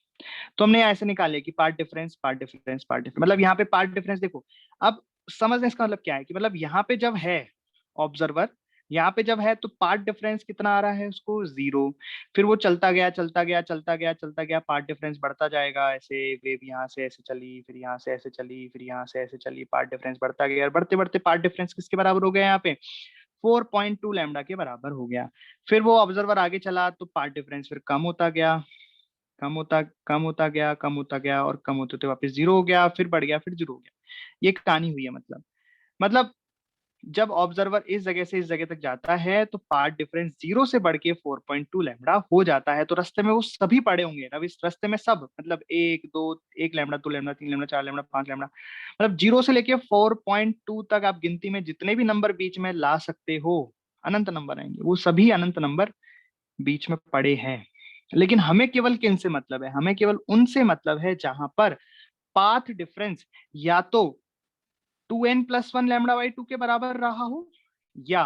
तो हमने ऐसे निकाले कि path difference path difference path difference, मतलब यहाँ पे पार्ट डिफरेंस देखो। अब समझने इसका मतलब क्या है कि मतलब यहाँ पे जब है ऑब्जर्वर, यहाँ पे जब है तो पार्ट डिफरेंस कितना आ रहा है उसको, 0। फिर वो चलता गया चलता गया चलता गया चलता गया, पार्ट डिफरेंस बढ़ता जाएगा। ऐसे वेव यहाँ से ऐसे चली, फिर यहाँ से ऐसे चली, फिर यहाँ से ऐसे चली, पार्ट डिफरेंस बढ़ता गया, बढ़ते बढ़ते पार्ट डिफरेंस किसके बराबर हो गया यहाँ पे, 4.2 लैम्डा के बराबर हो गया। फिर वो ऑब्जर्वर आगे चला तो पार्ट डिफरेंस फिर कम होता गया, कम होता गया, कम होता गया, और कम होते होते वापस 0 हो गया, फिर बढ़ गया, फिर 0 हो गया। ये कहानी हुई है। मतलब जब ऑब्जर्वर इस जगह से इस जगह तक जाता है तो पार्ट डिफरेंस 0 से बढ़ के 4.2 लैम्डा हो जाता है। तो रास्ते में वो सभी पड़े होंगे। अब इस रास्ते में सब मतलब 1 lambda, 2 lambda, 3 lambda, 4 lambda, 5 lambda, मतलब 0 से लेके 4.2 तक आप गिनती में जितने भी नंबर बीच में ला सकते हो, अनंत नंबर आएंगे, वो सभी अनंत नंबर बीच में पड़े हैं। लेकिन हमें केवल किन से मतलब है, हमें केवल उनसे मतलब है जहां पर पाथ डिफरेंस या तो 2n+1 लैम्डा बाई 2 के बराबर रहा हो या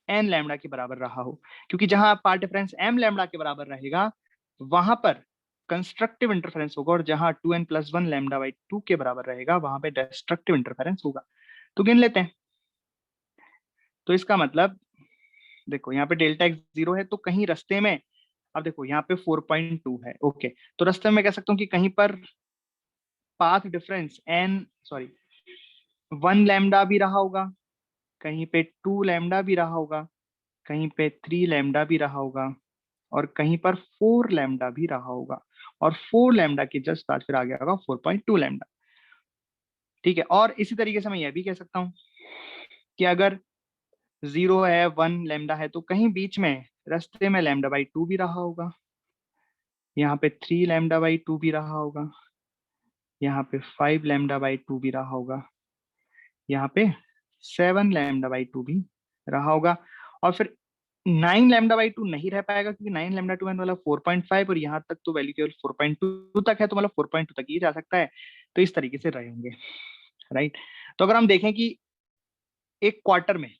n लैम्डा के बराबर रहा हो। क्योंकि जहां पाथ डिफरेंस m लैम्डा के बराबर रहेगा वहां पर कंस्ट्रक्टिव इंटरफेरेंस होगा, और जहां 2n+1 लैम्डा बाई 2 के बराबर रहेगा वहां पे डिस्ट्रक्टिव इंटरफेरेंस होगा। तो गिन लेते हैं। तो इसका मतलब देखो यहाँ पे डेल्टा एक्स 0 है, तो कहीं रास्ते में, अब देखो यहाँ पे 4.2 है, ओके, तो रास्ते में कह सकता हूँ कि कहीं पर पाथ डिफरेंस सॉरी 1 लैम्डा भी रहा होगा, कहीं पे 2 लैम्डा भी रहा होगा, कहीं पे 3 लैम्डा भी रहा होगा, और कहीं पर 4 लैम्डा भी रहा होगा, और 4 लैम्डा के जस्ट बाद फिर आ गया होगा 4.2 लैम्डा। ठीक है, और इसी तरीके से मैं यह भी कह सकता हूँ कि अगर 0 है, 1 लैम्डा है, तो कहीं बीच में रास्ते में लैम्डा बाई 2 भी रहा होगा, यहाँ पे 3 लैम्डा बाई 2 भी रहा होगा, यहाँ पे 5 लैम्डा बाई 2 भी रहा होगा, यहाँ पे 7 लैम्डा बाई 2 भी रहा होगा, और फिर 9 लैम्डा बाई 2 नहीं रह पाएगा क्योंकि 9 लैम्डा 2 वाला 4.5, और यहाँ तक तो वैल्यू केवल 4.2 तक है, तो मतलब 4.2 तक ही जा सकता है। तो इस तरीके से रहे होंगे, राइट। तो अगर हम देखें कि एक क्वार्टर में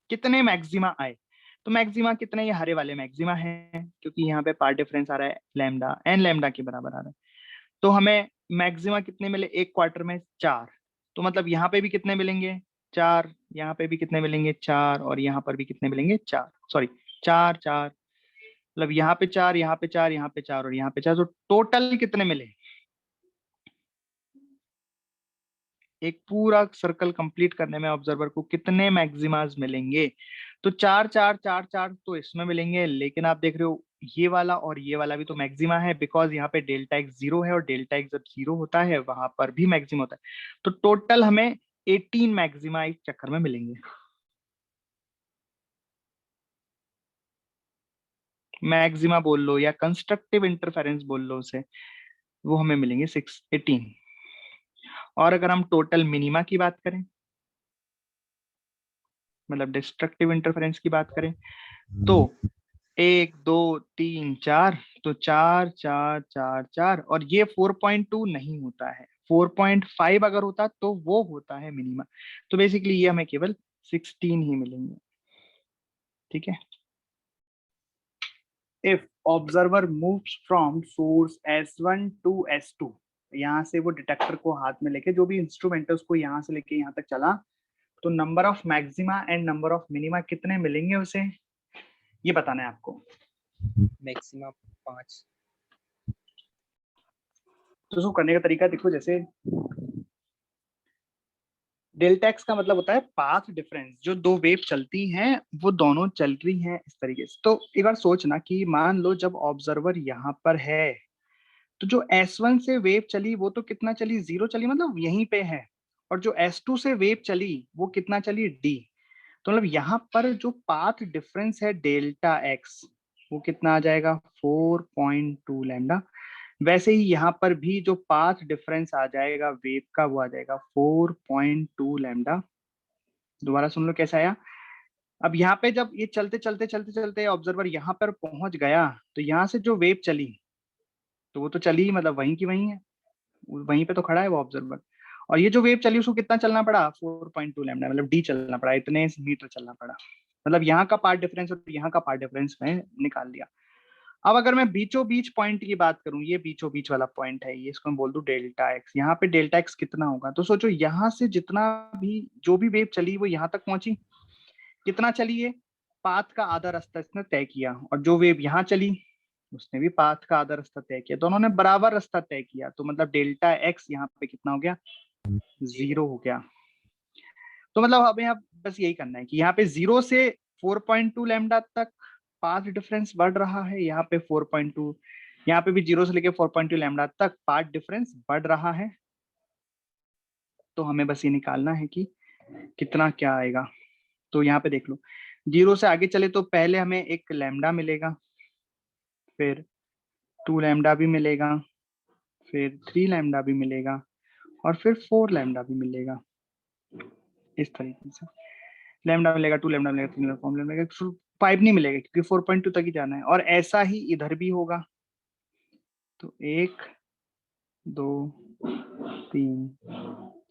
कितने मैक्सिमा आए, तो मैक्सिमा कितने, ये हरे वाले मैक्सिमा है, क्योंकि यहाँ पे पार्ट डिफरेंस आ रहा है लैम्डा, n लैम्डा के बराबर आ रहा है। तो हमें मैक्सिमा कितने मिले एक क्वार्टर में, 4। तो मतलब यहाँ पे भी कितने मिलेंगे 4, यहाँ पे भी कितने मिलेंगे 4, और यहाँ पर भी कितने मिलेंगे 4, सॉरी 4 4, मतलब यहाँ पे 4, यहाँ पे 4, यहाँ पे 4 और यहाँ पे 4, तो टोटल कितने मिले? एक पूरा सर्कल कंप्लीट करने में ऑब्जर्वर को कितने मैक्सिमास मिलेंगे? तो 4 4 4 4 तो इसमें मिलेंगे, लेकिन आप देख रहे हो ये वाला और ये वाला भी तो मैक्सिमा है, बिकॉज यहाँ पे डेल्टा एक्स 0 है, और डेल्टा एक्स जब 0 होता है वहां पर भी मैक्सिमा होता है। तो टोटल हमें 18 मैक्सिमा इस चक्कर में मिलेंगे। मैक्सिमा बोल लो या कंस्ट्रक्टिव इंटरफेरेंस बोल लो उसे, वो हमें मिलेंगे 18। और अगर हम टोटल मिनिमा की बात करें, मतलब डिस्ट्रक्टिव इंटरफेरेंस की बात करें, तो 1 2 3 4, तो 4 4 4 4, और ये 4.2 नहीं होता है, 4.5 अगर होता तो वो होता है मिनिमा। तो बेसिकली ये हमें केवल 16 ही मिलेंगे। ठीक है। If observer moves from source S1 to S2, यहाँ से वो डिटेक्टर को हाथ में लेके, जो भी इंस्ट्रूमेंट है उसको यहाँ से लेके यहाँ तक चला, तो number of maxima and number of minima कितने मिलेंगे उसे, ये बताना है आपको। मैक्सिमा 5। तो उसको करने का तरीका देखो, जैसे डेल्टा एक्स का मतलब होता है पाथ डिफरेंस, जो दो वेव चलती हैं वो दोनों चल रही हैं इस तरीके से। तो एक बार सोचना कि मान लो जब ऑब्जर्वर यहाँ पर है, तो जो S1 से वेव चली वो तो कितना चली, 0 चली, मतलब यहीं पे है, और जो S2 से वेव चली वो कितना चली, D। तो मतलब यहाँ पर जो पाथ डिफरेंस है डेल्टा एक्स, वो कितना आ जाएगा 4.2 लैम्डा। वैसे ही यहाँ पर भी जो पाथ डिफरेंस आ जाएगा वेव का, वो आ जाएगा 4.2 लैम्डा। दोबारा सुन लो कैसा आया। अब यहाँ पे जब ये चलते चलते चलते चलते ऑब्जर्वर यहाँ पर पहुंच गया, तो यहाँ से जो वेव चली, तो वो तो चली ही, मतलब वहीं की वहीं है, वहीं पे तो खड़ा है वो ऑब्जर्वर। और ये जो वेव चली उसको कितना चलना पड़ा, 4.2 लैम्डा, मतलब डी चलना पड़ा, इतने मीटर चलना पड़ा। मतलब यहाँ का पार्ट डिफरेंस और यहाँ का पार्ट डिफरेंस मैं निकाल लिया। अब अगर मैं बीचों बीच पॉइंट की बात करूं, ये बीचों बीच वाला पॉइंट है, ये इसको मैं बोल दूं डेल्टा एक्स, यहाँ पे डेल्टा एक्स कितना होगा, तो सोचो यहाँ से जितना भी जो भी वेव चली वो यहाँ तक पहुंची, कितना चली है, पाथ का आधा रास्ता इसने तय किया, और जो वेव यहाँ चली उसने भी पाथ का आधा रास्ता तय किया, दोनों ने बराबर रास्ता तय किया, तो मतलब डेल्टा एक्स यहाँ पे कितना हो गया, 0 हो गया। तो मतलब हमें अब बस यही करना है कि यहाँ पे 0 से 4.2 लैम्डा तक पाथ डिफरेंस बढ़ रहा है, यहाँ पे 4.2, यहाँ पे भी 0 से लेके 4.2 लैम्डा तक पाथ डिफरेंस बढ़ रहा है। तो हमें बस ये निकालना है कि कितना क्या आएगा। तो यहाँ पे देख लो, 0 से आगे चले तो पहले हमें एक लैम्डा मिलेगा, फिर 2 लैम्डा भी मिलेगा, फिर 3 लैम्डा भी मिलेगा, और फिर 4 लैम्डा भी मिलेगा। इस तरीके से लैम्डा मिलेगा, 2 लैम्डा मिलेगा, 3 लैम्डा, 4 लैम्डा मिलेगा, 5 नहीं मिलेगा क्योंकि 4.2 तक ही जाना है। और ऐसा ही इधर भी होगा, तो 1 2 3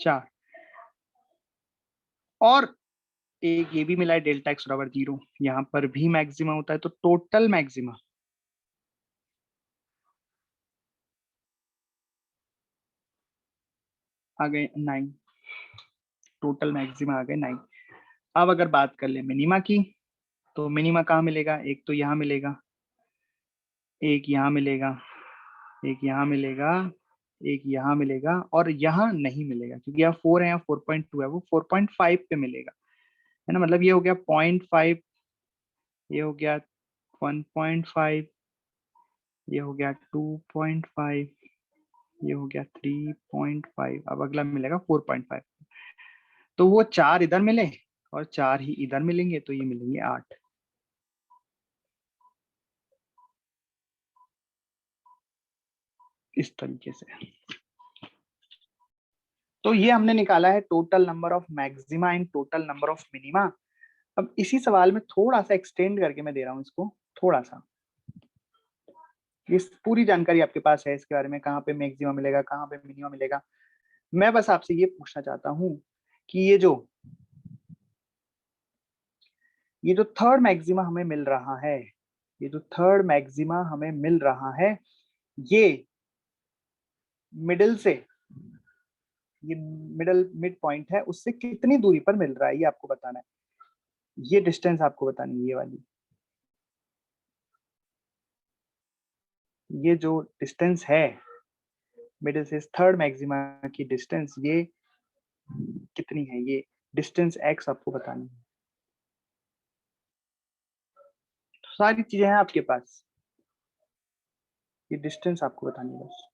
4, और एक ये भी मिला है डेल्टा एक्स बराबर 0, यहाँ पर भी मैक्सिमा होता है, तो टोटल मैक्सिमा आ गए 9, टोटल मैक्सिमा आ गए 9। अब अगर बात कर ले मिनिमा की, तो मिनिमा कहाँ मिलेगा, एक तो यहाँ मिलेगा, एक यहाँ मिलेगा, एक यहाँ मिलेगा, एक यहाँ मिलेगा, और यहाँ नहीं मिलेगा क्योंकि यहाँ 4 है, यहाँ 4.2 है, वो 4.5 पे मिलेगा, है ना। मतलब ये हो गया 0.5, ये हो गया 1.5, ये हो गया 2.5, ये हो गया 3.5, अब अगला मिलेगा 4.5। तो वो 4 इधर मिले और 4 ही इधर मिलेंगे, तो ये मिलेंगे 8। इस तरीके से। तो ये हमने निकाला है total number of maxima and total number of minima. अब इसी सवाल में थोड़ा सा एक्सटेंड करके मैं दे रहा हूँ इसको, थोड़ा सा, ये पूरी जानकारी आपके पास है इसके बारे में, कहाँ पे मैक्सिमा मिलेगा, कहाँ पे मिनिमा मिलेगा। मैं बस आपसे ये पूछना चाहता हूँ कि ये जो थर्ड मैक्सिमा हमें मिल रहा है, ये जो थर्ड मैक्सिमा हमें मिल रहा है, ये मिडिल से ये मिड पॉइंट है, उससे कितनी दूरी पर मिल रहा है ये आपको बताना है, ये डिस्टेंस आपको बतानी है, ये वाली, ये जो डिस्टेंस है मिडिल से थर्ड मैक्सिमा की डिस्टेंस, ये कितनी है, ये डिस्टेंस x आपको बतानी है। तो सारी चीजें हैं आपके पास, ये डिस्टेंस आपको बतानी है बस।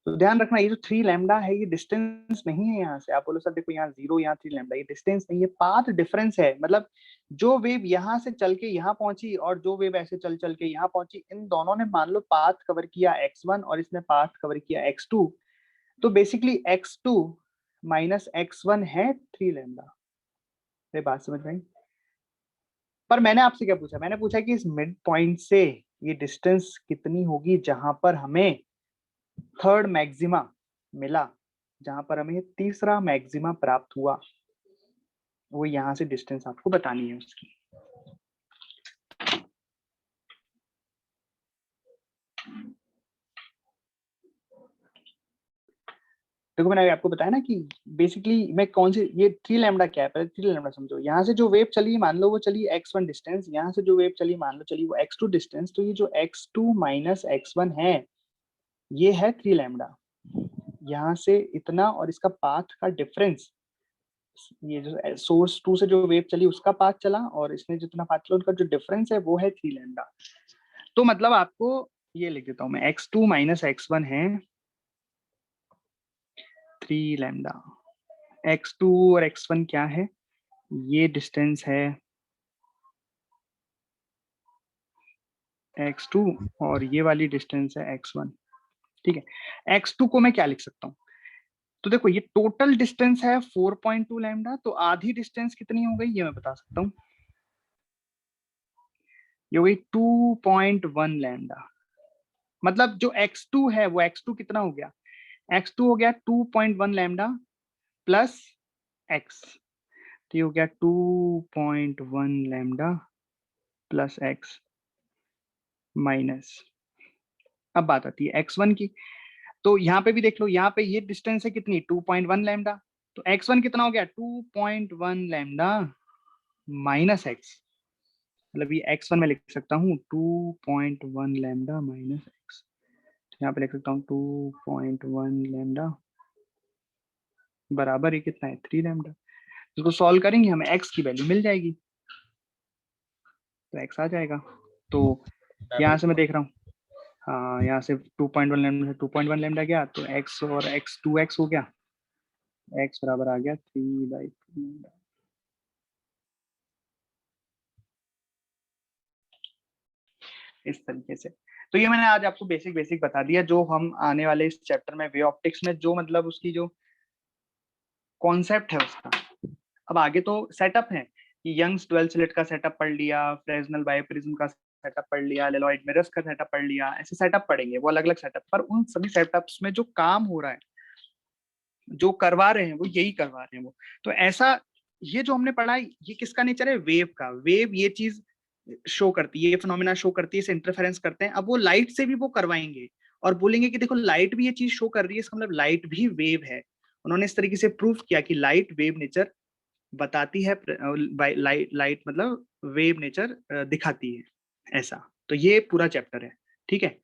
तो ध्यान रखना, ये जो 3 लैम्डा है ये डिस्टेंस नहीं है यहाँ से। आप बोलो सर देखो यहाँ 0, यहाँ 3 लैम्डा, ये डिस्टेंस नहीं है, पाथ डिफरेंस है। मतलब जो वेव यहाँ से चल के यहाँ पहुंची और जो वेव ऐसे चल चल के यहाँ पहुंची, इन दोनों ने मान लो पाथ कवर किया x1 और इसने पाथ कवर किया x2, तो बेसिकली x2 माइनस x1 है 3 लैम्डा। ये बात समझ में आई? पर मैंने आपसे क्या पूछा, मैंने पूछा कि इस मिड पॉइंट से ये डिस्टेंस कितनी होगी जहां पर हमें थर्ड मैक्सिमा मिला, जहां पर हमें तीसरा मैक्सिमा प्राप्त हुआ, वो यहां से डिस्टेंस आपको बतानी है उसकी। देखो मैंने आपको बताया ना कि बेसिकली मैं कौन से, ये 3 लैम्डा क्या है, पहले 3 लैम्डा समझो। यहाँ से जो वेव चली मान लो वो चली x1 डिस्टेंस, यहाँ से जो वेव चली मान लो चली वो x2 डिस्टेंस, तो ये जो x2 माइनस x1 है ये है 3 लैम्डा। यहाँ से इतना और इसका पाथ का डिफरेंस, ये जो सोर्स 2 से जो वेव चली उसका पाथ चला और इसने जितना पाथ चला उनका जो डिफरेंस है वो है 3 लैम्डा। तो मतलब आपको ये लिख देता हूं मैं, x2 माइनस x1 है 3 लैम्डा। x2 और x1 क्या है, ये डिस्टेंस है x2 और ये वाली डिस्टेंस है x1। ठीक है, x2 को मैं क्या लिख सकता हूँ, तो देखो ये टोटल डिस्टेंस है 4.2 लैम्डा, तो आधी डिस्टेंस कितनी हो गई ये मैं बता सकता हूँ, ये हो गई 2.1 लैम्डा। मतलब जो x2 है वो x2 कितना हो गया, x2 हो गया 2.1 लैम्डा प्लस x, तो ये हो गया 2.1 लैम्डा प्लस x माइनस, अब बात आती है x1 की। तो यहाँ पे भी देख लो, यहाँ पे ये डिस्टेंस है कितनी 2.1 लैम्डा, तो x1 कितना हो गया 2.1 लैम्डा माइनस x, मतलब ये x1 में लिख सकता हूँ 2.1 लैम्डा माइनस x, यहाँ पे लिख सकता हूँ 2.1 लैम्डा बराबर ये कितना है 3 लैम्डा। इसको सॉल्व करेंगे हमें x की वैल्यू मिल जाएगी, तो x आ जाएगा। तो यहाँ से मैं देख रहा हूँ, हाँ यहाँ से 2.1 लैम्डा से 2.1 लैम्डा गया तो x और x 2x हो गया, x बराबर आ गया 3/2। इस तरीके से। तो ये मैंने आज आपको बेसिक बेसिक बता दिया, जो हम आने वाले इस चैप्टर में वेव ऑप्टिक्स में जो मतलब उसकी जो कॉन्सेप्ट है उसका। अब आगे तो सेटअप है कि यंग्स डुअल स्लिट का सेटअप पढ़ लिया, फ्रेस्नेल बायोप्रिज्म का सेटअप पढ़ लिया, लेलॉयड मिरर्स का सेटअप पढ़ लिया, ऐसे सेटअप पढ़ेंगे, वो अलग अलग सेटअप, पर उन सभी सेटअप्स में जो काम हो रहा है, जो करवा रहे हैं वो यही करवा रहे हैं वो। तो ऐसा ये जो हमने पढ़ा ये किसका नेचर है, वेव का। वेव ये चीज शो करती है, ये फिनोमेना शो करती है, इसे इंटरफेरेंस करते हैं। अब वो लाइट से भी वो करवाएंगे और बोलेंगे कि देखो लाइट भी ये चीज शो कर रही है, इसका मतलब लाइट भी वेव है। उन्होंने इस तरीके से प्रूफ किया कि लाइट वेव नेचर बताती है, लाइट मतलब वेव नेचर दिखाती है, ऐसा। तो ये पूरा चैप्टर है, ठीक है।